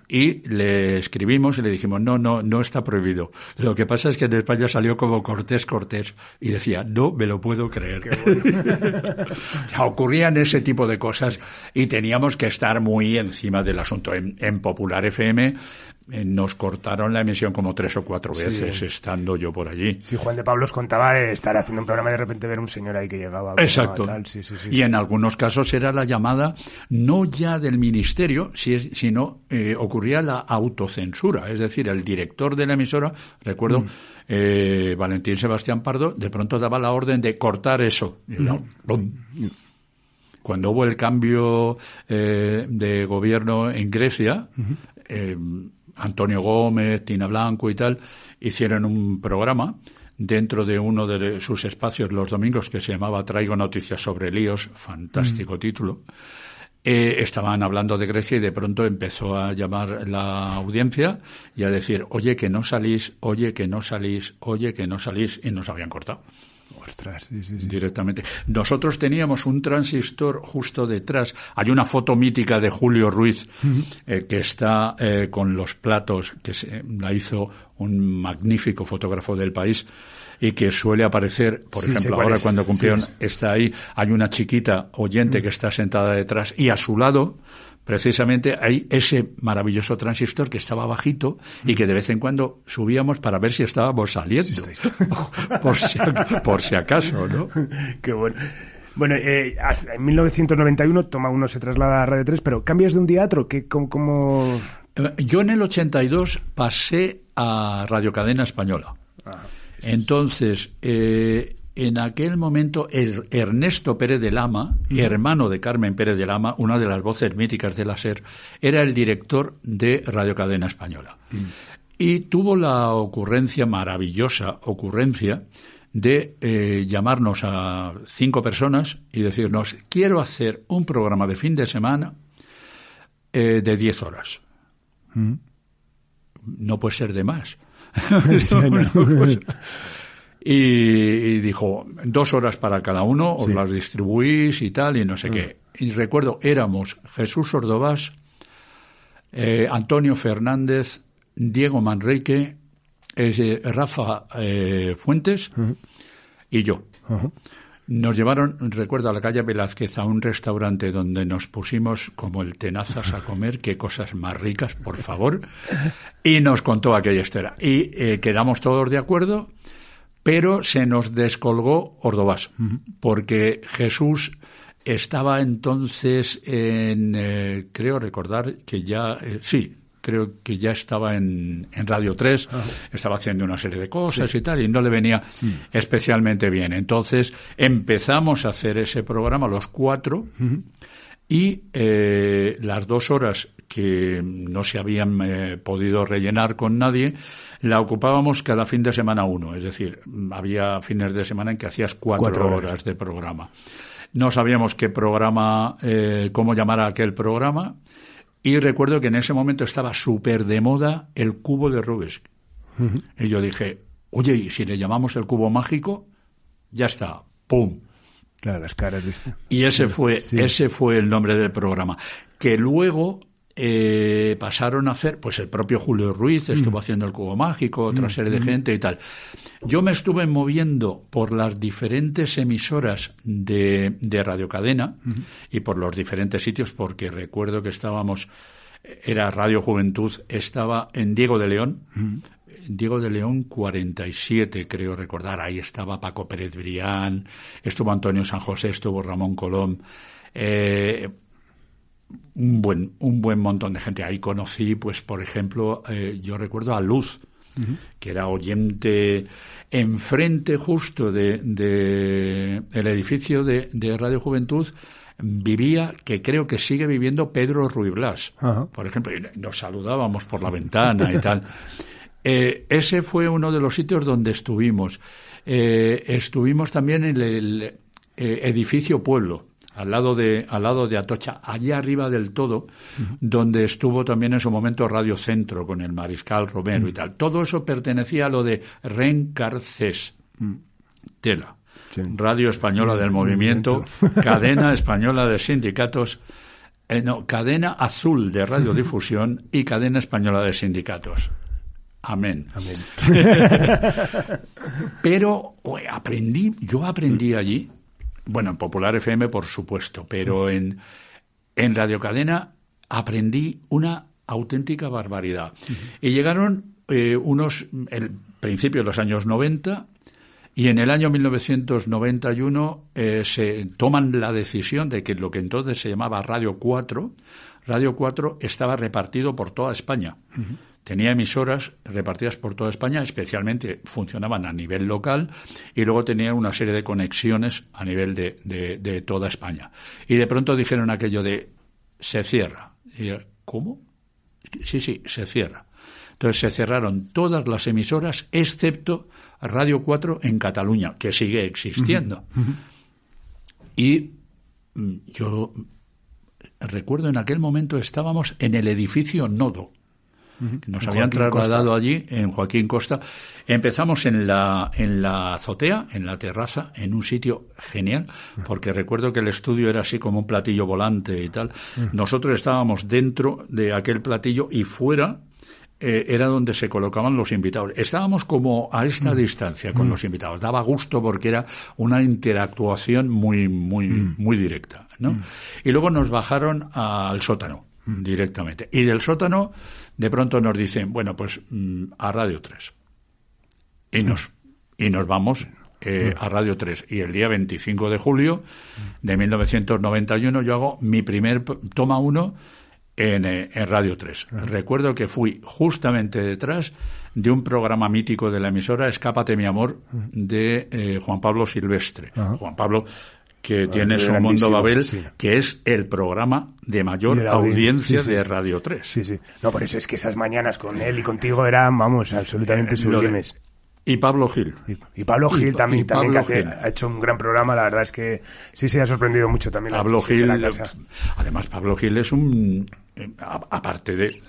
y le escribimos y le dijimos, no está prohibido. Lo que pasa es que en España salió como Cortés, y decía, no me lo puedo creer. Qué bueno. Ya ocurrían ese tipo de cosas y teníamos que estar muy encima del asunto. En Popular FM nos cortaron la emisión como 3 o 4 veces, estando yo por allí. Sí, Juan de Pablo os contaba de estar haciendo un programa y de repente ver un señor ahí que llegaba. Exacto. Tal. Sí. Y en algunos casos era la llamada no ya del ministerio, sino ocurría la autocensura. Es decir, el director de la emisora, recuerdo, Valentín Sebastián Pardo, de pronto daba la orden de cortar eso. Cuando hubo el cambio de gobierno en Grecia, Antonio Gómez, Tina Blanco y tal, hicieron un programa dentro de uno de sus espacios los domingos que se llamaba Traigo Noticias sobre Líos, fantástico título. Estaban hablando de Grecia y de pronto empezó a llamar la audiencia y a decir, oye que no salís, y nos habían cortado. Ostras, sí. Directamente. Nosotros teníamos un transistor justo detrás. Hay una foto mítica de Julio Ruiz que está con los platos, que la hizo un magnífico fotógrafo del país y que suele aparecer, por ejemplo, ahora cuando cumplieron, está ahí, hay una chiquita oyente que está sentada detrás y a su lado precisamente hay ese maravilloso transistor que estaba bajito y que de vez en cuando subíamos para ver si estábamos saliendo. Por si acaso, ¿no? Qué bueno. Bueno, hasta en 1991 Toma Uno se traslada a Radio 3, pero ¿cambias de un día a otro? ¿Cómo? Yo en el 82 pasé a Radio Cadena Española. Entonces, en aquel momento, Ernesto Pérez de Lama, hermano de Carmen Pérez de Lama, una de las voces míticas de la SER, era el director de Radio Cadena Española. Y tuvo la maravillosa ocurrencia, de llamarnos a 5 personas y decirnos, quiero hacer un programa de fin de semana de 10 horas. No puede ser de más. Y dijo, 2 horas para cada uno, os las distribuís y tal, y no sé qué. Y recuerdo, éramos Jesús Ordovás, Antonio Fernández, Diego Manrique, Rafa Fuentes y yo. Nos llevaron, recuerdo, a la calle Velázquez a un restaurante donde nos pusimos como el tenazas a comer, qué cosas más ricas, por favor, y nos contó aquella historia. Y quedamos todos de acuerdo, pero se nos descolgó Ordovás, porque Jesús Estaba entonces creo recordar que ya, creo que ya estaba en Radio 3, estaba haciendo una serie de cosas y tal, y no le venía especialmente bien. Entonces empezamos a hacer ese programa los 4 y las 2 horas que no se habían podido rellenar con nadie, la ocupábamos cada fin de semana uno. Es decir, había fines de semana en que hacías 4 horas de programa. No sabíamos qué programa, cómo llamar a aquel programa, y recuerdo que en ese momento estaba súper de moda el cubo de Rubik. Y yo dije, oye, ¿y si le llamamos el cubo mágico? Ya está, ¡pum! Claro, las caras, ¿viste? Y ese fue el nombre del programa. Que luego pasaron a hacer, pues el propio Julio Ruiz estuvo haciendo el cubo mágico, otra serie de gente y tal. Yo me estuve moviendo por las diferentes emisoras de Radio Cadena y por los diferentes sitios, porque recuerdo que era Radio Juventud, estaba en Diego de León 47, creo recordar. Ahí estaba Paco Pérez Brián, estuvo Antonio San José, estuvo Ramón Colom, un buen montón de gente. Ahí conocí, pues, por ejemplo, yo recuerdo a Luz, que era oyente enfrente justo del edificio de Radio Juventud. Vivía, que creo que sigue viviendo, Pedro Ruiblas, por ejemplo, y nos saludábamos por la ventana y tal. Ese fue uno de los sitios donde estuvimos. Estuvimos también en el edificio Pueblo, al lado de Atocha, allá arriba del todo, donde estuvo también en su momento Radio Centro con el Mariscal Romero y tal. Todo eso pertenecía a lo de Rencarces. Tela. Sí. Radio Española del Movimiento, Cadena Española de Sindicatos, Cadena Azul de Radiodifusión y Cadena Española de Sindicatos. Amén. Pero yo aprendí allí. Bueno, en Popular FM, por supuesto, pero en Radio Cadena aprendí una auténtica barbaridad. Y llegaron el principio de los años 90, y en el año 1991 se toman la decisión de que lo que entonces se llamaba Radio 4 estaba repartido por toda España. Tenía emisoras repartidas por toda España, especialmente funcionaban a nivel local, y luego tenía una serie de conexiones a nivel de toda España. Y de pronto dijeron aquello de, se cierra. Y yo, ¿cómo? Sí, se cierra. Entonces se cerraron todas las emisoras, excepto Radio 4 en Cataluña, que sigue existiendo. Y yo recuerdo en aquel momento estábamos en el edificio Nodo, que nos habían trasladado allí, en Joaquín Costa. Empezamos en la azotea, en la terraza, en un sitio genial, porque recuerdo que el estudio era así como un platillo volante y tal. Nosotros estábamos dentro de aquel platillo y fuera era donde se colocaban los invitados. Estábamos como a esta distancia con los invitados. Daba gusto porque era una interactuación muy directa, ¿no? Y luego nos bajaron al sótano directamente. Y del sótano de pronto nos dicen, bueno, pues a Radio 3. Y nos vamos a Radio 3. Y el día 25 de julio de 1991 yo hago mi primer toma 1 en Radio 3. Recuerdo que fui justamente detrás de un programa mítico de la emisora, Escápate mi amor, de Juan Pablo Silvestre. Juan Pablo, que tiene su Mundo Babel, que es el programa de mayor audiencia de Radio 3. Sí. No, por eso es que esas mañanas con él y contigo eran, vamos, absolutamente sublimes. Y Pablo Gil. Y Pablo Gil también ha hecho un gran programa. La verdad es que sí se ha sorprendido mucho también. Pablo Gil, además Pablo Gil es aparte de,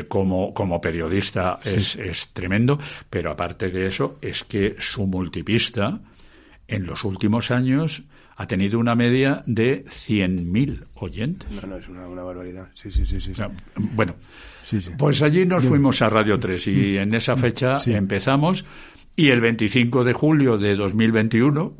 como periodista es tremendo, pero aparte de eso es que su multipista en los últimos años ha tenido una media de 100.000 oyentes. No, es una barbaridad. Sí. Bueno, pues allí nos fuimos a Radio 3 y en esa fecha empezamos, y el 25 de julio de 2021,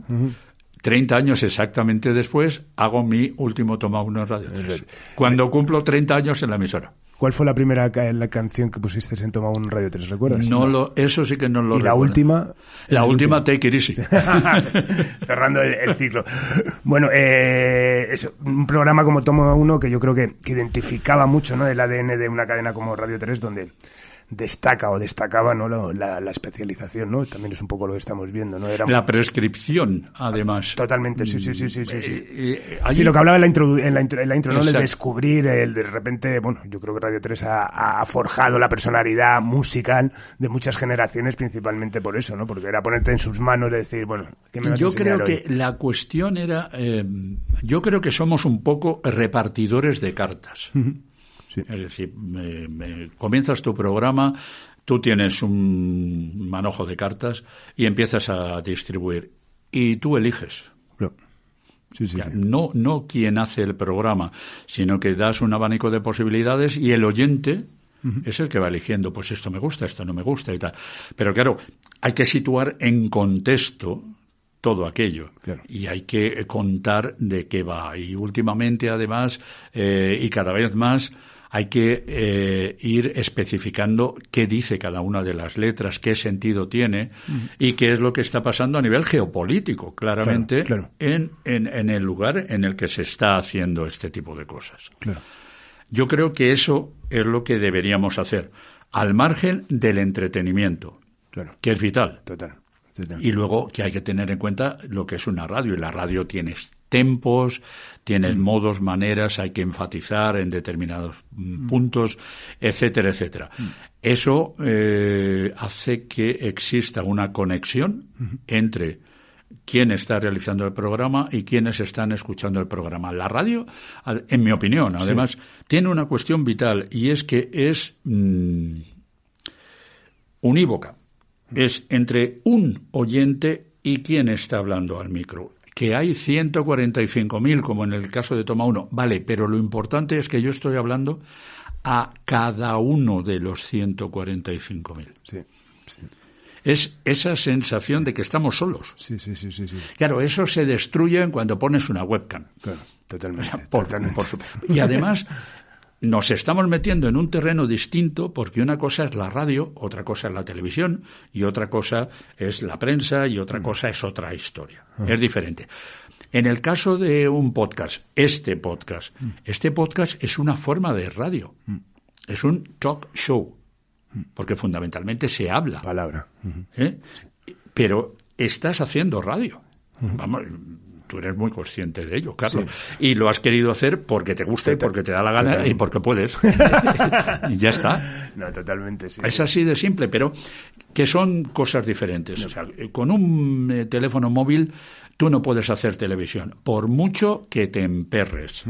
30 años exactamente después, hago mi último toma 1 en Radio 3. Cuando cumplo 30 años en la emisora. ¿Cuál fue la primera la canción que pusiste en Toma 1 Radio 3? ¿Recuerdas? Eso sí que no lo recuerdo. ¿Y la última? La última, Take It Easy. Cerrando el ciclo. Bueno, es un programa como Toma 1 que yo creo que identificaba mucho, ¿no?, el ADN de una cadena como Radio 3, donde destacaba, ¿no?, la especialización, ¿no? También es un poco lo que estamos viendo, ¿no? Era la prescripción, además. Totalmente, sí. Allí... Sí, lo que hablaba en la intro, ¿no? El descubrir, de repente, bueno, yo creo que Radio 3 ha forjado la personalidad musical de muchas generaciones, principalmente por eso, ¿no? Porque era ponerte en sus manos y decir, bueno, ¿qué me vas a enseñar hoy? Yo creo que la cuestión era, yo creo que somos un poco repartidores de cartas. Sí. Es decir, comienzas tu programa, tú tienes un manojo de cartas y empiezas a distribuir. Y tú eliges. Claro. Sí. No quien hace el programa, sino que das un abanico de posibilidades y el oyente es el que va eligiendo, pues esto me gusta, esto no me gusta y tal. Pero claro, hay que situar en contexto todo aquello. Claro. Y hay que contar de qué va. Y últimamente, además, y cada vez más, hay que ir especificando qué dice cada una de las letras, qué sentido tiene y qué es lo que está pasando a nivel geopolítico, claramente, claro. En el lugar en el que se está haciendo este tipo de cosas. Claro. Yo creo que eso es lo que deberíamos hacer, al margen del entretenimiento, Claro. que es vital. Total. Y luego que hay que tener en cuenta lo que es una radio. Y la radio tienes tempos, tienes modos, maneras, hay que enfatizar en determinados puntos, etcétera, etcétera. Eso hace que exista una conexión entre quién está realizando el programa y quiénes están escuchando el programa. La radio, en mi opinión, además, tiene una cuestión vital y es que es unívoca. Es entre un oyente y quién está hablando al micro. Que hay 145.000, como en el caso de Toma 1, vale, pero lo importante es que yo estoy hablando a cada uno de los 145.000. Sí. Es esa sensación de que estamos solos. Sí. Claro, eso se destruye cuando pones una webcam. Claro, totalmente. Y además nos estamos metiendo en un terreno distinto porque una cosa es la radio, otra cosa es la televisión y otra cosa es la prensa y otra cosa es otra historia. Es diferente. En el caso de un podcast, este podcast es una forma de radio. Es un talk show. Porque fundamentalmente se habla. Palabra. Pero estás haciendo radio. Vamos, tú eres muy consciente de ello, Carlos. Sí. Y lo has querido hacer porque te gusta y porque te da la gana y porque puedes. Y ya está. No, totalmente, sí. Es así de simple, pero que son cosas diferentes. O sea, con un teléfono móvil tú no puedes hacer televisión, por mucho que te emperres.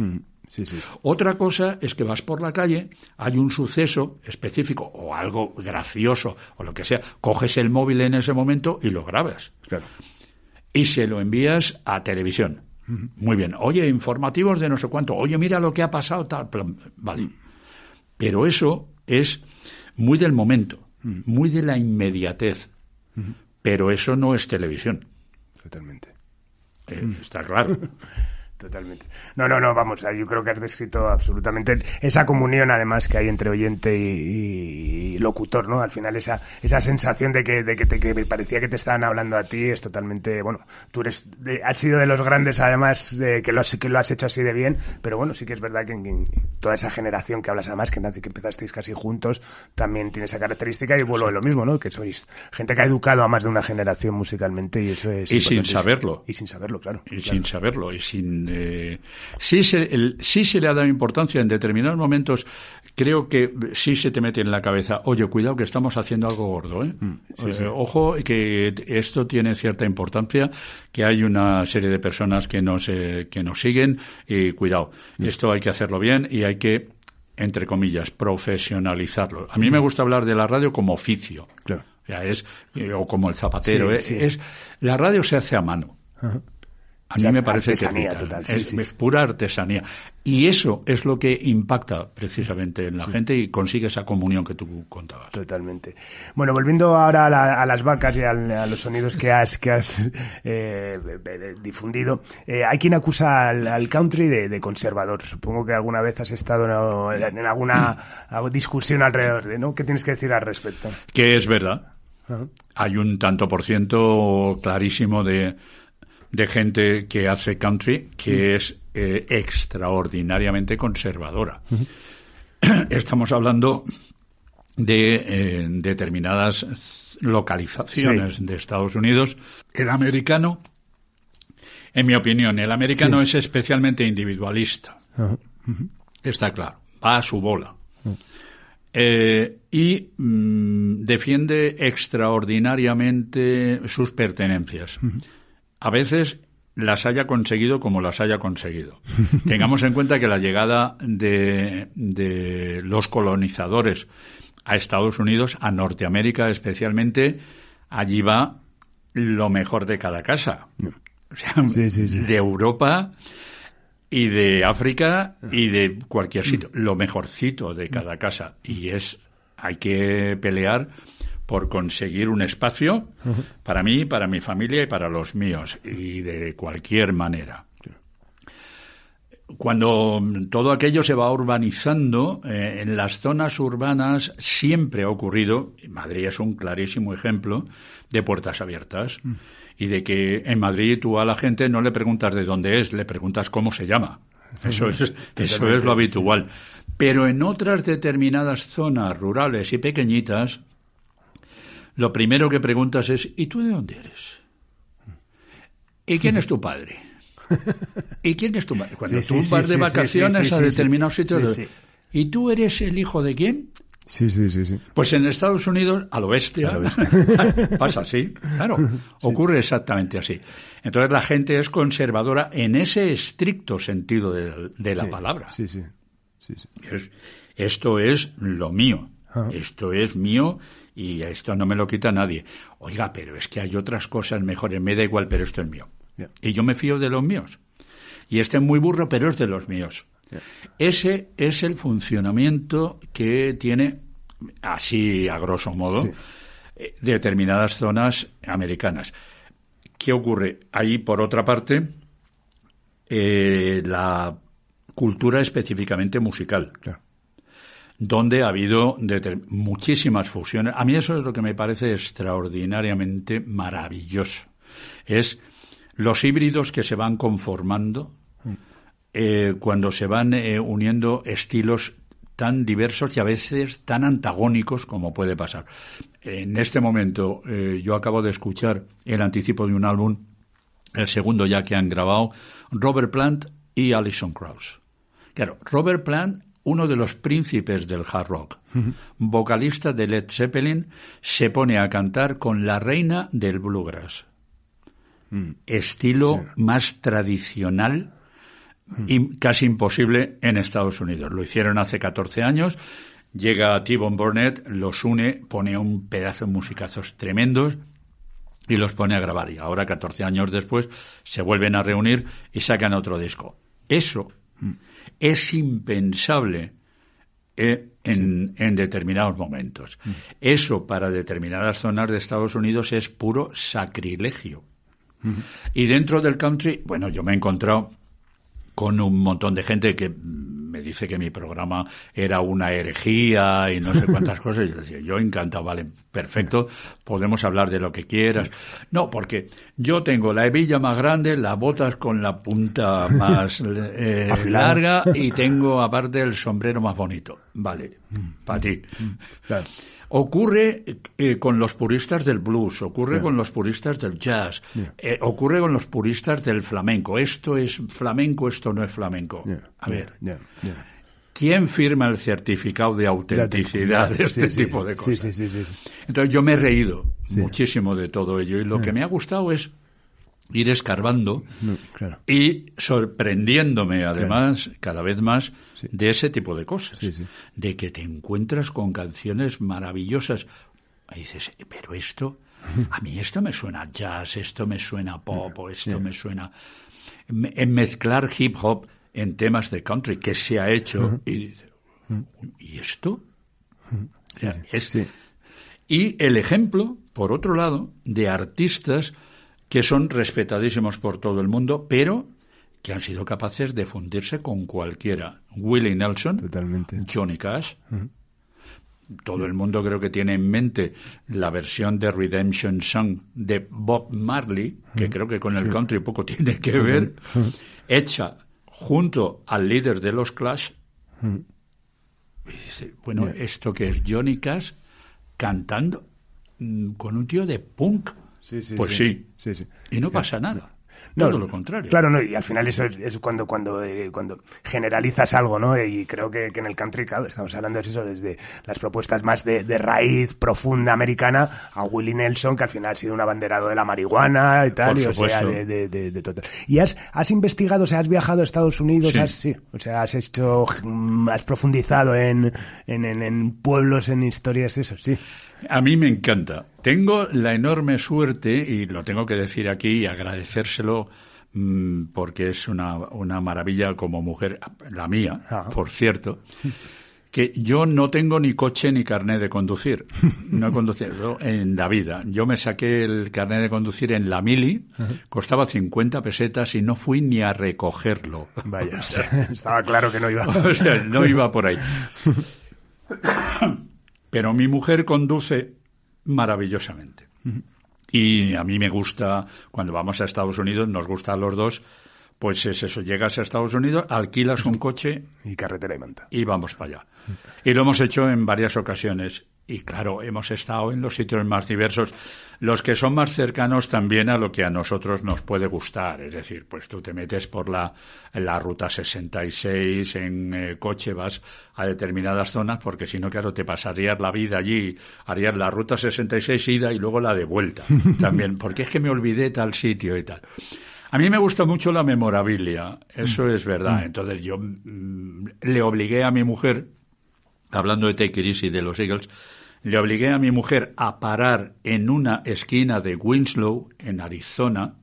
Sí. Otra cosa es que vas por la calle, hay un suceso específico o algo gracioso o lo que sea, coges el móvil en ese momento y lo grabas. Claro. Y se lo envías a televisión. Muy bien. Oye, informativos de no sé cuánto. Oye, mira lo que ha pasado, tal. Vale. Pero eso es muy del momento, muy de la inmediatez. Pero eso no es televisión. Totalmente. Está claro. Totalmente. No, vamos, yo creo que has descrito absolutamente esa comunión, además, que hay entre oyente y locutor, ¿no? Al final esa sensación de que parecía que te estaban hablando a ti es totalmente, bueno, tú has sido de los grandes, además, que lo has hecho así de bien, pero bueno, sí que es verdad que en toda esa generación que hablas, además, que empezasteis casi juntos, también tiene esa característica y vuelvo a lo mismo, ¿no? Que sois gente que ha educado a más de una generación musicalmente y eso es... Y sin saberlo. Y sin saberlo, claro. Sin saberlo y sin... sí se le ha dado importancia en determinados momentos. Creo que sí se te mete en la cabeza, oye, cuidado que estamos haciendo algo gordo, ¿eh? Sí. Ojo, que esto tiene cierta importancia, que hay una serie de personas que nos siguen y cuidado, esto hay que hacerlo bien y hay que, entre comillas, profesionalizarlo. A mí me gusta hablar de la radio como oficio. Claro. O sea, o como el zapatero. La radio se hace a mano. Ajá. A mí me parece artesanía que total. es pura artesanía. Y eso es lo que impacta precisamente en la gente y consigue esa comunión que tú contabas. Totalmente. Bueno, volviendo ahora a las vacas y a los sonidos que has difundido, hay quien acusa al country de conservador. Supongo que alguna vez has estado en alguna discusión alrededor de, ¿no? ¿Qué tienes que decir al respecto? Que es verdad. Uh-huh. Hay un tanto por ciento clarísimo de gente que hace country que es extraordinariamente conservadora. Uh-huh. Estamos hablando de determinadas localizaciones de Estados Unidos. El americano, en mi opinión, es especialmente individualista. Uh-huh. Uh-huh. Está claro, va a su bola. Uh-huh. Y defiende extraordinariamente sus pertenencias. Uh-huh. A veces las haya conseguido como las haya conseguido. Tengamos en cuenta que la llegada de los colonizadores a Estados Unidos, a Norteamérica especialmente, allí va lo mejor de cada casa. O sea, de Europa y de África y de cualquier sitio. Lo mejorcito de cada casa. Y hay que pelear por conseguir un espacio para mí, para mi familia y para los míos, y de cualquier manera. Cuando todo aquello se va urbanizando, en las zonas urbanas siempre ha ocurrido, y Madrid es un clarísimo ejemplo, de puertas abiertas, y de que en Madrid tú a la gente no le preguntas de dónde es, le preguntas cómo se llama. Eso es lo habitual. Pero en otras determinadas zonas rurales y pequeñitas, lo primero que preguntas es, ¿y tú de dónde eres? ¿Y quién es tu padre? ¿Y quién es tu madre? Cuando tú vas de vacaciones a determinados sitios, ¿y tú eres el hijo de quién? Sí. Pues en Estados Unidos, a lo bestia, pasa así, claro, ocurre exactamente así. Entonces la gente es conservadora en ese estricto sentido de la palabra. Sí. Esto es lo mío, esto es mío y esto no me lo quita nadie. Oiga, pero es que hay otras cosas mejores, me da igual, pero esto es mío. Y yo me fío de los míos. Y este es muy burro, pero es de los míos. Ese es el funcionamiento que tiene, así a grosso modo, determinadas zonas americanas. ¿Qué ocurre? Ahí, por otra parte, la cultura específicamente musical, donde ha habido muchísimas fusiones. A mí eso es lo que me parece extraordinariamente maravilloso. Es los híbridos que se van conformando cuando se van uniendo estilos tan diversos y a veces tan antagónicos como puede pasar. En este momento yo acabo de escuchar el anticipo de un álbum, el segundo ya que han grabado, Robert Plant y Alison Krauss. Claro, Robert Plant, uno de los príncipes del hard rock, vocalista de Led Zeppelin, se pone a cantar con la reina del bluegrass. Estilo más tradicional y casi imposible en Estados Unidos. Lo hicieron hace 14 años, llega T-Bone Burnett, los une, pone un pedazo de musicazos tremendos y los pone a grabar. Y ahora, 14 años después, se vuelven a reunir y sacan otro disco. Eso es impensable en determinados momentos. Eso para determinadas zonas de Estados Unidos es puro sacrilegio. Y dentro del country, bueno, yo me he encontrado con un montón de gente que me dice que mi programa era una herejía y no sé cuántas cosas. Y yo decía, yo encantado, vale, perfecto, podemos hablar de lo que quieras. No, porque yo tengo la hebilla más grande, las botas con la punta más larga y tengo aparte el sombrero más bonito. Vale, para ti. Claro. Ocurre con los puristas del blues, ocurre con los puristas del jazz, ocurre con los puristas del flamenco. Esto es flamenco, esto no es flamenco. A ver, ¿quién firma el certificado de autenticidad de este tipo de cosas? Sí. Entonces yo me he reído muchísimo de todo ello y lo que me ha gustado es ir escarbando y sorprendiéndome además cada vez más de ese tipo de cosas, de que te encuentras con canciones maravillosas y dices, pero esto, a mí esto me suena jazz, esto me suena pop, o esto me suena... mezclar hip hop en temas de country, que se ha hecho, y dice, ¿y esto? O sea, Y el ejemplo, por otro lado, de artistas que son respetadísimos por todo el mundo, pero que han sido capaces de fundirse con cualquiera. Willie Nelson, totalmente. Johnny Cash. Todo el mundo creo que tiene en mente la versión de Redemption Song de Bob Marley, que creo que con el country poco tiene que ver, hecha junto al líder de los Clash. Y dice, bueno, ¿esto qué es? Johnny Cash cantando con un tío de punk. Pues sí. Y no pasa nada. Todo lo contrario. Claro, no, y al final eso es cuando generalizas algo, ¿no? Y creo que en el country, claro, estamos hablando de eso, desde las propuestas más de raíz profunda americana a Willie Nelson, que al final ha sido un abanderado de la marihuana y tal, y, o sea, de total. ¿Y has investigado, o sea, has viajado a Estados Unidos? Sí. Has profundizado en pueblos, en historias, eso, sí. A mí me encanta. Tengo la enorme suerte, y lo tengo que decir aquí y agradecérselo, porque es una maravilla como mujer, la mía, por cierto, que yo no tengo ni coche ni carnet de conducir. No he conducido en la vida. Yo me saqué el carnet de conducir en la mili, costaba 50 pesetas y no fui ni a recogerlo. Vaya, o sea, estaba claro que no iba. O sea, no iba por ahí. Pero mi mujer conduce maravillosamente. Y a mí me gusta, cuando vamos a Estados Unidos, nos gusta a los dos, pues es eso, llegas a Estados Unidos, alquilas un coche... Y carretera y manta. Y vamos para allá. Y lo hemos hecho en varias ocasiones. Y claro, hemos estado en los sitios más diversos, los que son más cercanos también a lo que a nosotros nos puede gustar. Es decir, pues tú te metes por la ruta 66 en coche, vas a determinadas zonas, porque si no, claro, te pasarías la vida allí, harías la ruta 66 ida y luego la de vuelta también, porque es que me olvidé tal sitio y tal. A mí me gusta mucho la memorabilia, eso es verdad. Entonces yo le obligué a mi mujer, hablando de Take It Easy de los Eagles, le obligué a mi mujer a parar en una esquina de Winslow, en Arizona,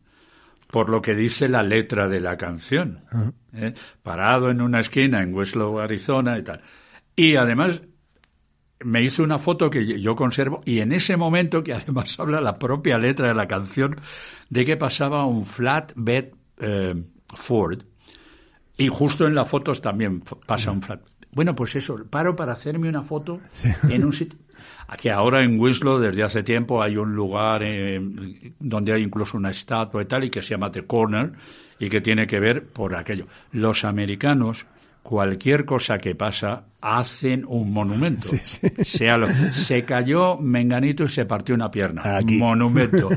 por lo que dice la letra de la canción. Parado en una esquina en Winslow, Arizona y tal. Y además me hizo una foto que yo conservo, y en ese momento, que además habla la propia letra de la canción, de que pasaba un flatbed Ford, y justo en las fotos también pasa un flatbed. Bueno, pues eso, paro para hacerme una foto en un sitio. Aquí ahora en Winslow, desde hace tiempo, hay un lugar donde hay incluso una estatua y tal, y que se llama The Corner, y que tiene que ver por aquello. Los americanos, cualquier cosa que pasa, hacen un monumento. Se cayó menganito y se partió una pierna. Aquí. Monumento,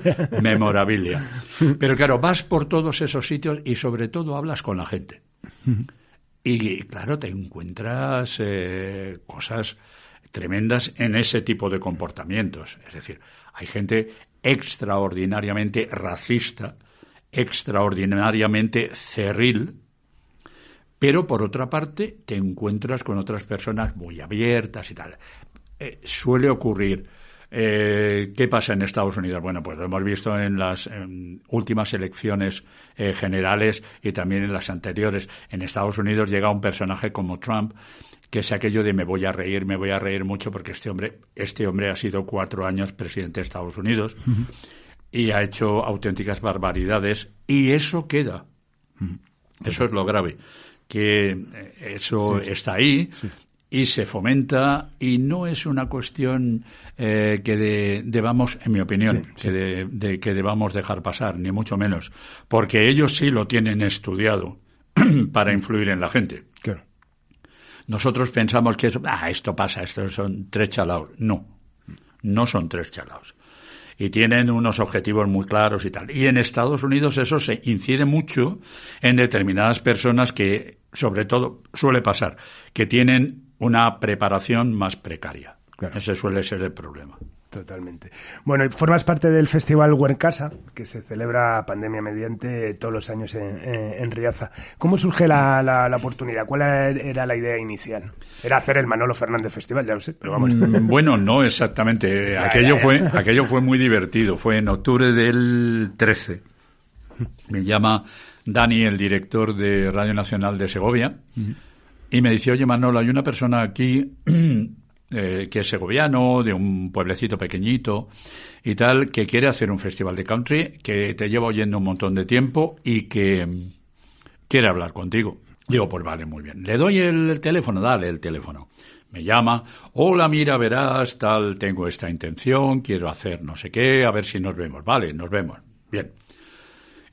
memorabilia. Pero claro, vas por todos esos sitios y sobre todo hablas con la gente. Y claro, te encuentras cosas tremendas en ese tipo de comportamientos. Es decir, hay gente extraordinariamente racista, extraordinariamente cerril, pero por otra parte te encuentras con otras personas muy abiertas y tal. Suele ocurrir. ¿Qué pasa en Estados Unidos? Bueno, pues lo hemos visto en las últimas elecciones generales y también en las anteriores. En Estados Unidos llega un personaje como Trump, que es aquello de me voy a reír mucho, porque este hombre ha sido 4 años presidente de Estados Unidos y ha hecho auténticas barbaridades, y eso queda. Eso es lo grave, que eso está ahí. Y se fomenta, y no es una cuestión que debamos, en mi opinión, que debamos dejar pasar, ni mucho menos, porque ellos sí lo tienen estudiado para influir en la gente. Claro. Nosotros pensamos que esto pasa, estos son 3 chalaos. No son 3 chalaos. Y tienen unos objetivos muy claros y tal. Y en Estados Unidos eso se incide mucho en determinadas personas que, sobre todo, suele pasar, que tienen una preparación más precaria. Claro. Ese suele ser el problema. Totalmente. Bueno, y formas parte del Festival Huercasa, que se celebra, pandemia mediante, todos los años en Riaza. ¿Cómo surge la oportunidad? ¿Cuál era la idea inicial? Era hacer el Manolo Fernández Festival, ya lo sé, pero vamos. Bueno, no exactamente. Aquello fue muy divertido. Fue en octubre del 13. Me llama Dani, el director de Radio Nacional de Segovia, y me dice, oye, Manolo, hay una persona aquí que es segoviano, de un pueblecito pequeñito y tal, que quiere hacer un festival de country, que te lleva oyendo un montón de tiempo y que quiere hablar contigo. Digo, pues vale, muy bien. Le doy el teléfono, dale el teléfono. Me llama, hola, mira, verás, tal, tengo esta intención, quiero hacer no sé qué, a ver si nos vemos. Vale, nos vemos. Bien.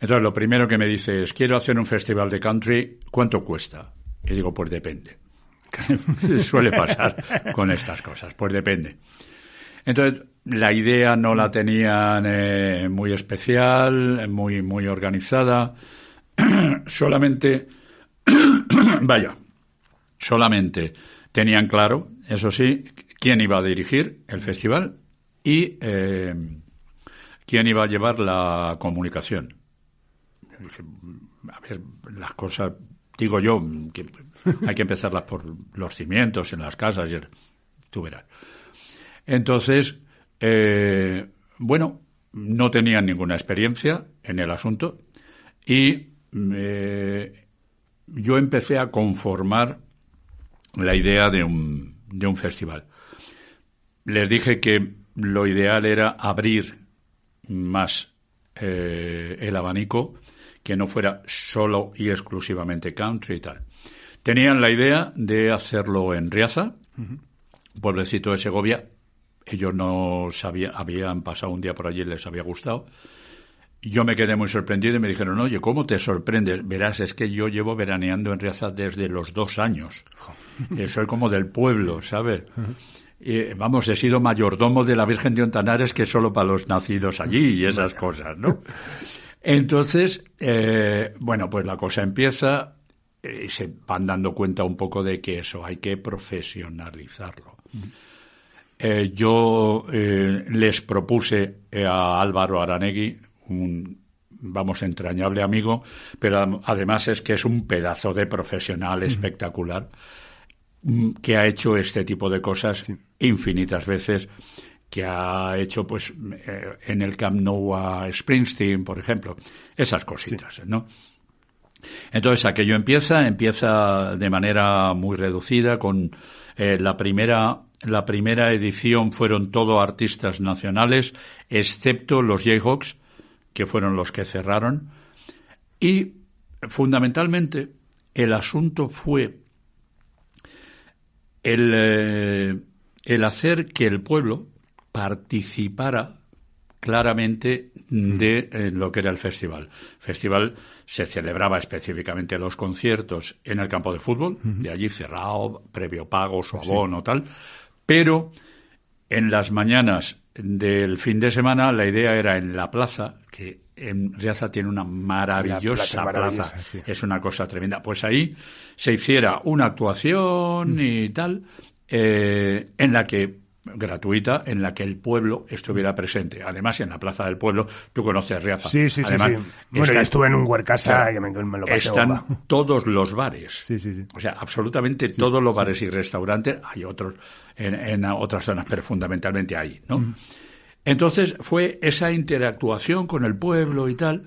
Entonces, lo primero que me dice es, quiero hacer un festival de country, ¿cuánto cuesta? Y digo, pues depende. Suele pasar con estas cosas, pues depende. Entonces, la idea no la tenían muy especial, muy organizada. Solamente tenían claro, eso sí, quién iba a dirigir el festival y quién iba a llevar la comunicación. A ver, las cosas, digo yo, que hay que empezarlas por los cimientos en las casas, y tú verás. Entonces, bueno, no tenían ninguna experiencia en el asunto y yo empecé a conformar la idea de un festival. Les dije que lo ideal era abrir más el abanico, que no fuera solo y exclusivamente country y tal. Tenían la idea de hacerlo en Riaza, pueblecito de Segovia. Ellos no sabían, habían pasado un día por allí y les había gustado. Yo me quedé muy sorprendido y me dijeron, oye, ¿cómo te sorprendes? Verás, es que yo llevo veraneando en Riaza desde los 2 años. Soy como del pueblo, ¿sabes? Vamos, he sido mayordomo de la Virgen de Ontanares, que es solo para los nacidos allí y esas cosas, ¿no? Entonces, bueno, pues la cosa empieza y se van dando cuenta un poco de que eso hay que profesionalizarlo. Yo les propuse a Álvaro Aranegui, un, vamos, entrañable amigo, pero además es que es un pedazo de profesional espectacular, que ha hecho este tipo de cosas infinitas veces, que ha hecho pues en el Camp Nou a Springsteen, por ejemplo, esas cositas, ¿no? Entonces aquello empieza de manera muy reducida con la primera edición fueron todo artistas nacionales, excepto los Jayhawks, que fueron los que cerraron, y fundamentalmente el asunto fue el hacer que el pueblo participara claramente de lo que era el festival. El festival se celebraba específicamente los conciertos en el campo de fútbol, de allí cerrado, previo pago, su abono, tal, pero en las mañanas del fin de semana la idea era en la plaza, que en Riaza tiene una maravillosa plaza, es una cosa tremenda, pues ahí se hiciera una actuación y tal, en la que gratuita, en la que el pueblo estuviera presente. Además, en la plaza del pueblo, tú conoces Riaza. Sí. Bueno, ya estuve en un Huercasa y me lo pasé. Están todos los bares. Sí. O sea, absolutamente todos los bares y restaurantes. Hay otros en otras zonas, pero fundamentalmente ahí, ¿no? Entonces, fue esa interactuación con el pueblo y tal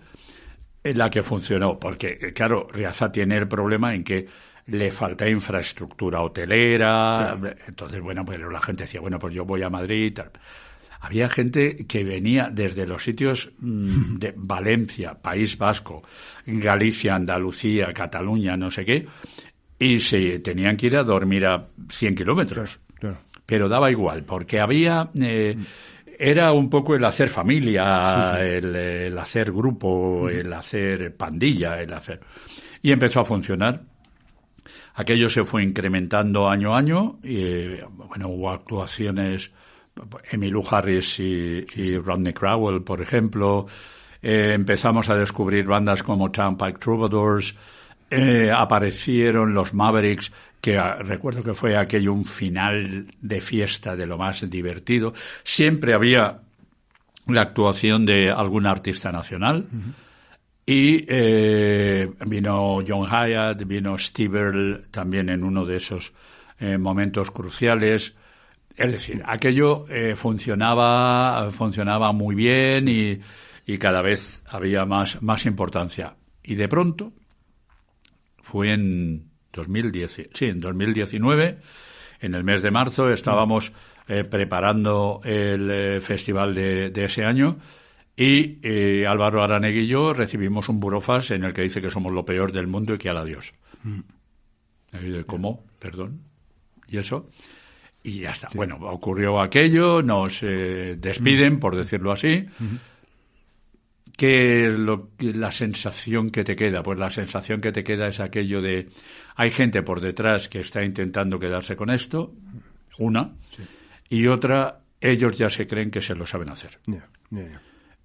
en la que funcionó. Porque, claro, Riaza tiene el problema en que le falta infraestructura hotelera, claro. Entonces, bueno, pues la gente decía, bueno, pues yo voy a Madrid y tal. Había gente que venía desde los sitios de Valencia, País Vasco, Galicia, Andalucía, Cataluña, no sé qué, y se tenían que ir a dormir a 100 kilómetros. Claro. Pero daba igual, porque había... era un poco el hacer familia, el hacer grupo, el hacer pandilla, el hacer... Y empezó a funcionar. Aquello se fue incrementando año a año y, bueno, hubo actuaciones, Emmylou Harris y Rodney Crowell, por ejemplo. Empezamos a descubrir bandas como Turnpike Troubadours. Aparecieron los Mavericks, que recuerdo que fue aquello un final de fiesta de lo más divertido. Siempre había la actuación de algún artista nacional. Y vino John Hyatt, vino Steve Earle también en uno de esos momentos cruciales. Es decir, aquello funcionaba muy bien y cada vez había más importancia. Y de pronto, fue en 2019, en el mes de marzo, estábamos preparando el festival de ese año, y Álvaro Aranegui y yo recibimos un burofax en el que dice que somos lo peor del mundo y que al adiós. ¿Cómo? Perdón. ¿Y eso? Y ya está. Sí. Bueno, ocurrió aquello, nos despiden, por decirlo así. ¿Qué es la sensación que te queda? Pues la sensación que te queda es aquello de... Hay gente por detrás que está intentando quedarse con esto, una, y otra, ellos ya se creen que se lo saben hacer.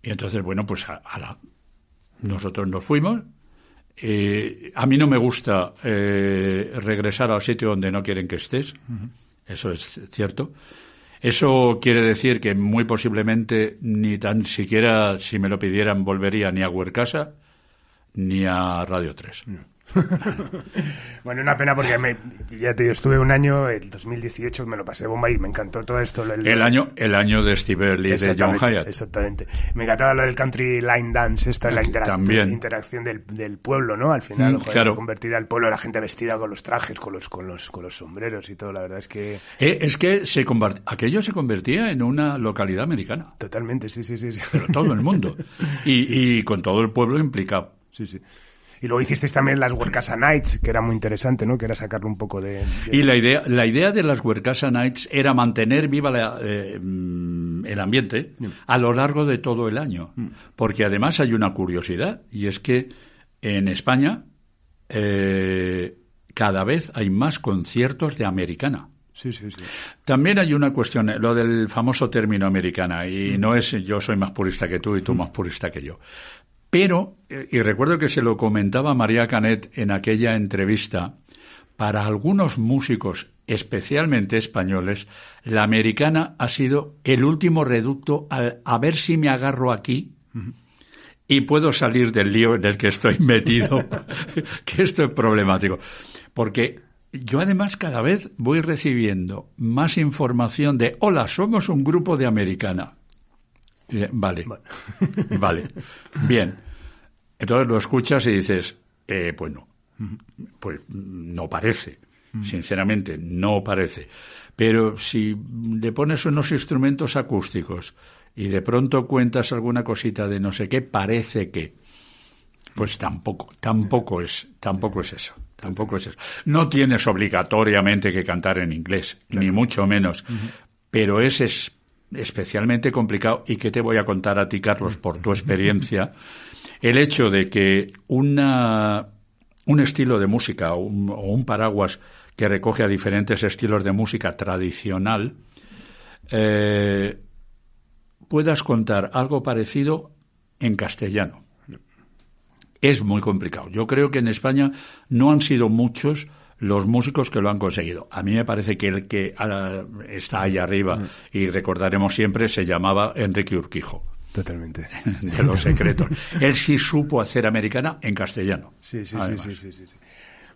Y entonces, bueno, pues nosotros nos fuimos. A mí no me gusta regresar al sitio donde no quieren que estés. Eso es cierto. Eso quiere decir que muy posiblemente ni tan siquiera, si me lo pidieran, volvería ni a Huercasa ni a Radio 3. Bueno, una pena porque ya te digo, estuve un año, el 2018, me lo pasé bomba y me encantó todo esto. El año de Steve Earle y de John Hyatt. Exactamente. Me encantaba lo del country line dance, la interacción del pueblo, ¿no? Al final, claro. Convertir al pueblo, la gente vestida con los trajes, con los sombreros y todo, la verdad es que... Es que aquello se convertía en una localidad americana. Totalmente, sí. Pero todo el mundo. Y con todo el pueblo implicado. Sí. Y luego hicisteis también las Huercasa Nights, que era muy interesante, ¿no? Que era sacarle un poco de... Y la idea de las Huercasa Nights era mantener viva el ambiente a lo largo de todo el año. Porque además hay una curiosidad, y es que en España cada vez hay más conciertos de americana. Sí. También hay una cuestión, lo del famoso término americana, y no es yo soy más purista que tú y tú más purista que yo. Pero, y recuerdo que se lo comentaba María Canet en aquella entrevista, para algunos músicos, especialmente españoles, la americana ha sido el último reducto a ver si me agarro aquí y puedo salir del lío en el que estoy metido, que esto es problemático. Porque yo además cada vez voy recibiendo más información de, hola, somos un grupo de americana. Vale. Bien. Entonces lo escuchas y dices, pues no. Pues no parece. Sinceramente, no parece. Pero si le pones unos instrumentos acústicos y de pronto cuentas alguna cosita de no sé qué, parece que... Pues tampoco es eso. No tienes obligatoriamente que cantar en inglés, ni mucho menos. Pero es especialmente complicado. ¿Y qué te voy a contar a ti, Carlos, por tu experiencia? El hecho de que un estilo de música o un paraguas que recoge a diferentes estilos de música tradicional puedas contar algo parecido en castellano. Es muy complicado. Yo creo que en España no han sido muchos los músicos que lo han conseguido. A mí me parece que el que está ahí arriba, y recordaremos siempre, se llamaba Enrique Urquijo. Totalmente. De Los Secretos. Él sí supo hacer americana en castellano. Sí.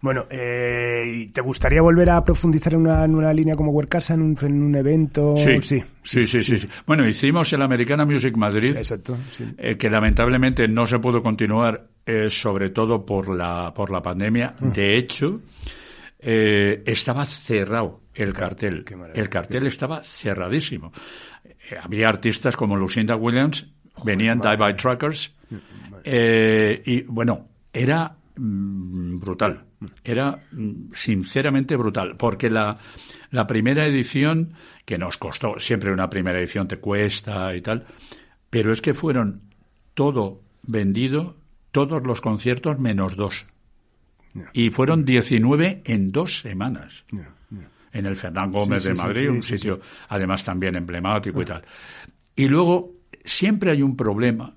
Bueno, ¿te gustaría volver a profundizar en una línea como Huercasa en un evento? Sí. Bueno, hicimos el Americana Music Madrid. Exacto. Sí. Que lamentablemente no se pudo continuar, sobre todo por la pandemia. De hecho, estaba cerrado el cartel. El cartel estaba cerradísimo. Había artistas como Lucinda Williams, venían Die by Truckers, y bueno, era brutal. Era sinceramente brutal, porque la primera edición, que nos costó, siempre una primera edición te cuesta y tal, pero es que fueron todo vendido, todos los conciertos menos 2. Y fueron 19 en 2 semanas. En el Fernán Gómez de Madrid, un sitio además también emblemático y tal. Y luego siempre hay un problema,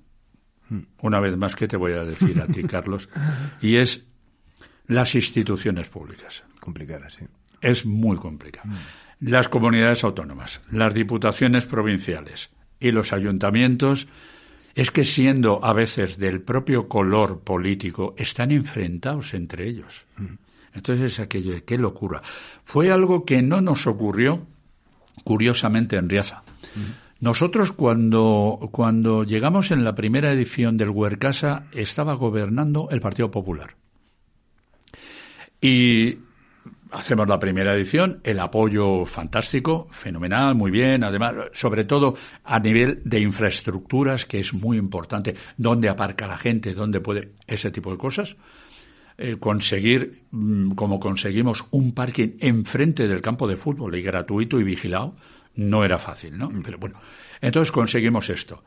una vez más que te voy a decir a ti, Carlos, y es las instituciones públicas. Complicadas, sí. Es muy complicado. Las comunidades autónomas, las diputaciones provinciales y los ayuntamientos, es que siendo a veces del propio color político, están enfrentados entre ellos. Entonces es aquello de qué locura. Fue algo que no nos ocurrió, curiosamente, en Riaza. Nosotros cuando llegamos en la primera edición del Huercasa estaba gobernando el Partido Popular. Y hacemos la primera edición, el apoyo fantástico, fenomenal, muy bien, además, sobre todo a nivel de infraestructuras, que es muy importante, dónde aparca la gente, dónde puede, ese tipo de cosas. Conseguir, como conseguimos un parking enfrente del campo de fútbol y gratuito y vigilado, no era fácil, ¿no? Pero bueno, entonces conseguimos esto.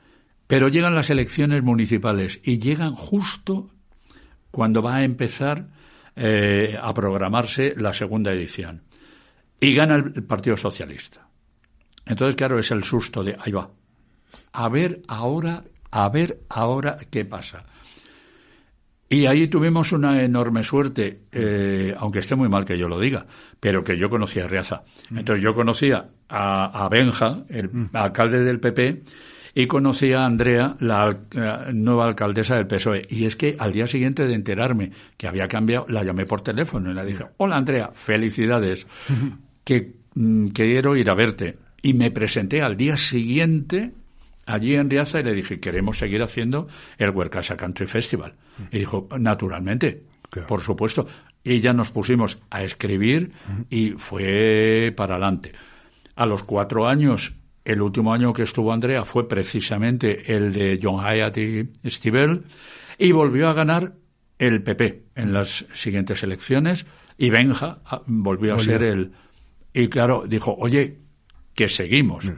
Pero llegan las elecciones municipales y llegan justo cuando va a empezar a programarse la segunda edición. Y gana el Partido Socialista. Entonces, claro, es el susto de, ahí va, a ver ahora qué pasa. Y ahí tuvimos una enorme suerte, aunque esté muy mal que yo lo diga, pero que yo conocía a Riaza. Entonces yo conocía a Benja, el alcalde del PP, y conocí a Andrea, la nueva alcaldesa del PSOE. Y es que al día siguiente de enterarme que había cambiado, la llamé por teléfono y le dije, hola Andrea, felicidades, que quiero ir a verte. Y me presenté al día siguiente allí en Riaza y le dije, queremos seguir haciendo el Huercasa Country Festival. Y dijo, naturalmente, claro, por supuesto. Y ya nos pusimos a escribir y fue para adelante. A los 4 años, el último año que estuvo Andrea fue precisamente el de John Hyatt y Stivel, y volvió a ganar el PP en las siguientes elecciones, y Benja volvió a ser el... Y claro, dijo, oye, que seguimos.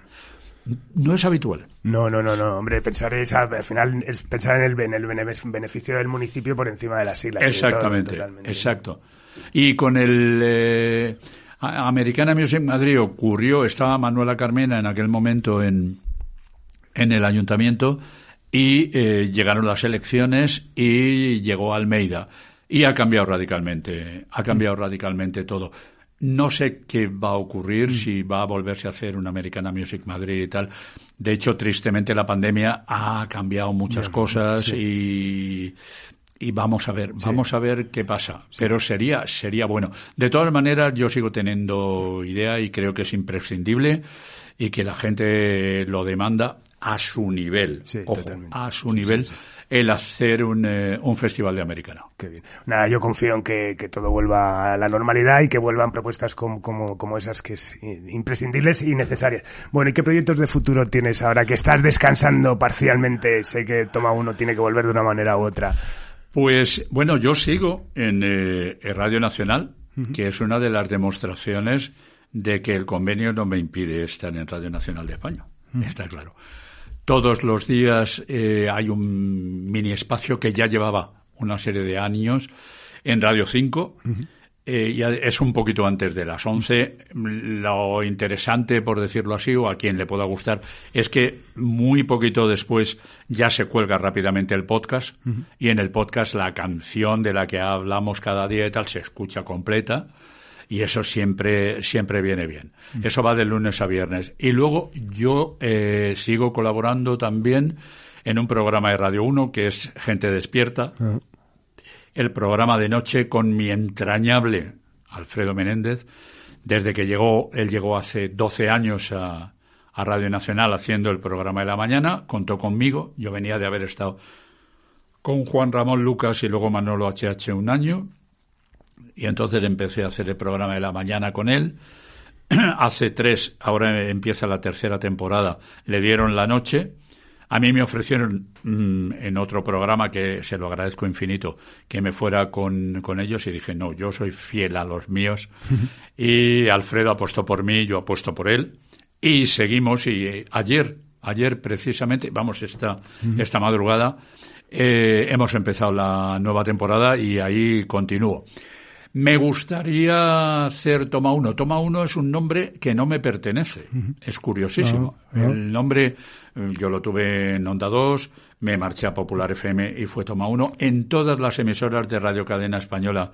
No es habitual. No, hombre, pensar es, al final es pensar en el beneficio del municipio por encima de las siglas. Exactamente, exacto. Y con el Americana Music Madrid ocurrió, estaba Manuela Carmena en aquel momento en el ayuntamiento, y llegaron las elecciones y llegó Almeida y ha cambiado radicalmente todo. No sé qué va a ocurrir, si va a volverse a hacer una Americana Music Madrid y tal. De hecho, tristemente, la pandemia ha cambiado muchas cosas, sí. y vamos a ver qué pasa. Sí. Pero sería bueno. De todas maneras, yo sigo teniendo idea y creo que es imprescindible y que la gente lo demanda a su nivel. Sí, ojo, a su nivel. Sí. El hacer un festival de americana. Qué bien. Nada, yo confío en que todo vuelva a la normalidad y que vuelvan propuestas como esas, que es imprescindibles y necesarias. Bueno, ¿y qué proyectos de futuro tienes ahora que estás descansando parcialmente? Sé que Toma Uno tiene que volver de una manera u otra. Pues, bueno, yo sigo en Radio Nacional, que es una de las demostraciones de que el convenio no me impide estar en Radio Nacional de España. Está claro. Todos los días hay un mini espacio que ya llevaba una serie de años en Radio 5. Ya es un poquito antes de las 11. Lo interesante, por decirlo así, o a quien le pueda gustar, es que muy poquito después ya se cuelga rápidamente el podcast, y en el podcast la canción de la que hablamos cada día y tal se escucha completa. Y eso siempre viene bien. Eso va de lunes a viernes. Y luego yo sigo colaborando también en un programa de Radio 1 que es Gente Despierta, el programa de noche con mi entrañable Alfredo Menéndez. Desde que él llegó hace 12 años a Radio Nacional haciendo el programa de la mañana, contó conmigo. Yo venía de haber estado con Juan Ramón Lucas y luego Manolo HH un año. Y entonces empecé a hacer el programa de la mañana con él. Hace 3, ahora empieza la 3ª temporada, le dieron la noche. A mí me ofrecieron en otro programa, que se lo agradezco infinito, que me fuera con ellos, y dije, no, yo soy fiel a los míos. Y Alfredo apostó por mí, yo apuesto por él. Y seguimos, y ayer precisamente, esta madrugada, hemos empezado la nueva temporada y ahí continúo. Me gustaría hacer Toma Uno. Toma Uno es un nombre que no me pertenece. Es curiosísimo. El nombre, yo lo tuve en Onda 2, me marché a Popular FM y fue Toma Uno. En todas las emisoras de Radio Cadena Española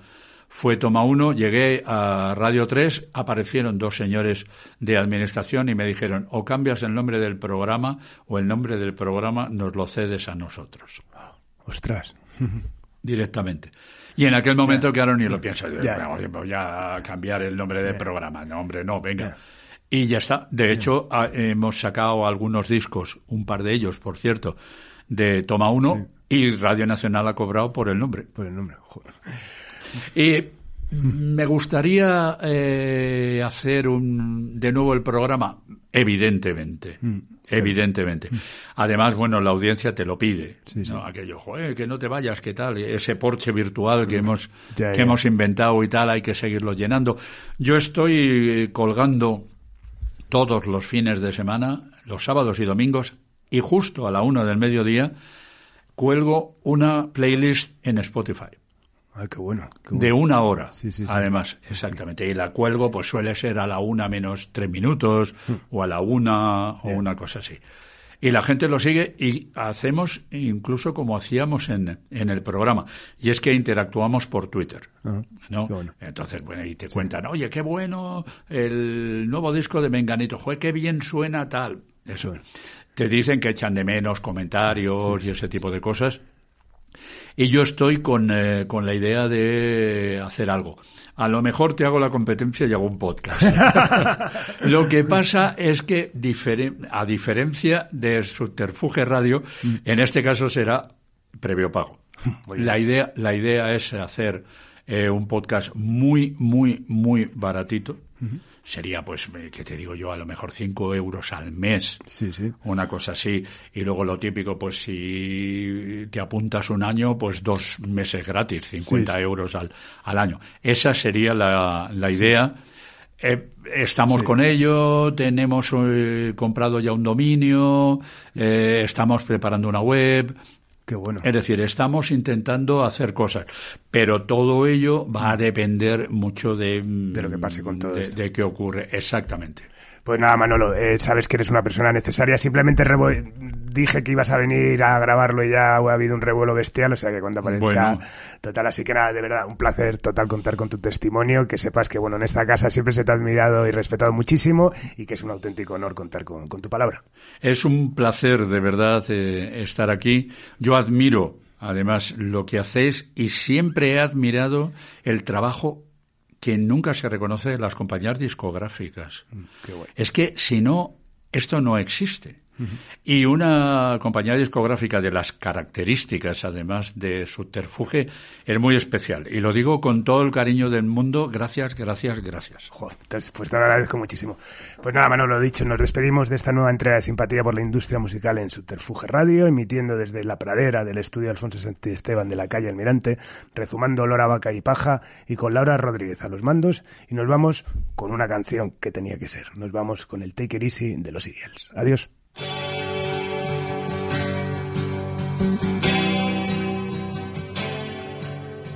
fue Toma Uno. Llegué a Radio 3, aparecieron 2 señores de administración y me dijeron, o cambias el nombre del programa o el nombre del programa nos lo cedes a nosotros. ¡Ostras! Directamente. Y en aquel momento, claro, ni lo pienso. Voy a cambiar el nombre del programa. No, hombre, no, venga. Y ya está. De hecho, hemos sacado algunos discos, un par de ellos, por cierto, de Toma Uno, y Radio Nacional ha cobrado por el nombre. Por el nombre, joder. Y me gustaría hacer de nuevo el programa, evidentemente. Evidentemente. Además, bueno, la audiencia te lo pide. Sí, sí. ¿No? Aquello, joder, que no te vayas, ¿qué tal? Ese porche virtual que hemos inventado y tal, hay que seguirlo llenando. Yo estoy colgando todos los fines de semana, los sábados y domingos, y justo a la 1 del mediodía, cuelgo una playlist en Spotify. Ay, qué bueno. De 1 hora, sí. además, exactamente. Y la cuelgo, pues suele ser a la 1 menos 3 minutos, o a la 1, o una cosa así. Y la gente lo sigue y hacemos incluso como hacíamos en el programa. Y es que interactuamos por Twitter, ¿no? Bueno. Entonces, bueno, y te cuentan, oye, qué bueno el nuevo disco de Menganito, joder, qué bien suena tal. Eso. Bueno. Te dicen que echan de menos comentarios y ese tipo de cosas. Y yo estoy con la idea de hacer algo. A lo mejor te hago la competencia y hago un podcast. Lo que pasa es que, a diferencia de Subterfuge Radio, en este caso será previo pago. La idea es hacer un podcast muy, muy, muy baratito. Sería, pues, ¿qué te digo yo? A lo mejor 5 euros al mes. Sí. Una cosa así. Y luego lo típico, pues, si te apuntas un año, pues 2 meses gratis, 50 euros al año. Esa sería la idea. Estamos con ello, tenemos comprado ya un dominio, estamos preparando una web. Qué bueno. Es decir, estamos intentando hacer cosas, pero todo ello va a depender mucho de lo que pase con todo esto. De qué ocurre, exactamente. Pues nada, Manolo, sabes que eres una persona necesaria. Simplemente dije que ibas a venir a grabarlo y ya ha habido un revuelo bestial, o sea que cuando aparezca... Bueno. Total, así que nada, de verdad, un placer total contar con tu testimonio, que sepas que, bueno, en esta casa siempre se te ha admirado y respetado muchísimo y que es un auténtico honor contar con tu palabra. Es un placer, de verdad, estar aquí. Yo admiro, además, lo que hacéis y siempre he admirado el trabajo que nunca se reconoce de las compañías discográficas. Qué bueno. Es que, si no, esto no existe. Y una compañía discográfica de las características, además de Subterfuge, es muy especial. Y lo digo con todo el cariño del mundo. Gracias. Joder, pues te lo agradezco muchísimo. Pues nada, Manolo, lo dicho, nos despedimos de esta nueva entrega de Simpatía por la Industria Musical en Subterfuge Radio, emitiendo desde la pradera del estudio Alfonso Santisteban de la calle Almirante, rezumando olor a vaca y paja, y con Laura Rodríguez a los mandos, y nos vamos con una canción que tenía que ser. Nos vamos con el Take It Easy de los Eagles. Adiós.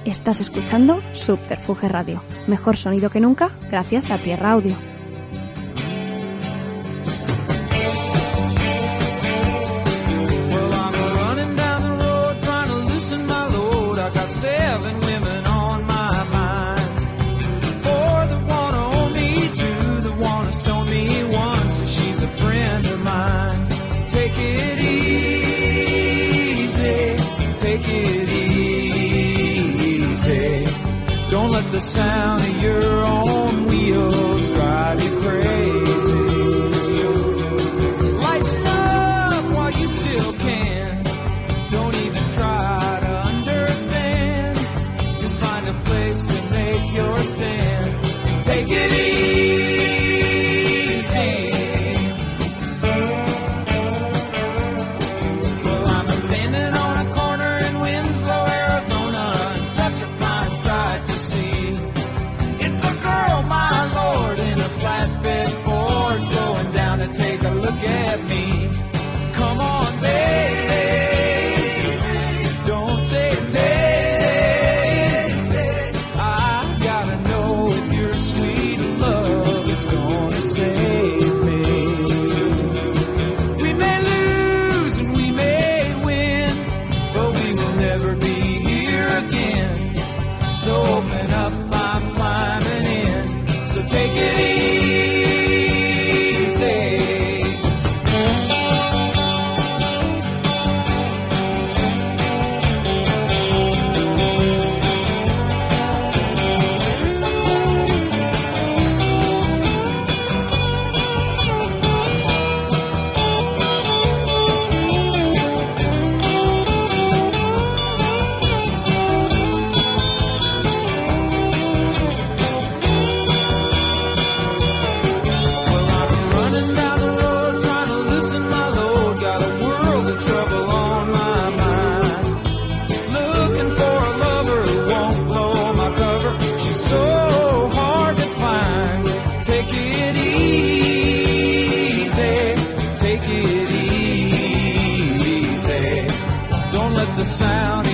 Estás escuchando Subterfuge Radio. Mejor sonido que nunca gracias a Tierra Audio. Don't let the sound of your own wheels drive you crazy. Lighten up while you still can. Don't even try to understand. Just find a place to make your stand and take it easy. Well, I'm standing on a corner in Winslow, Arizona, and such a fine sight to see. It's a girl, my lord, in a flatbed Ford, slowing down to take a look at me. Come on, baby, don't say baby. I gotta know if your sweet love is gonna save me. We may lose and we may win, but we will never be here again. So open up, I'm climbing in. So take it easy. the sound.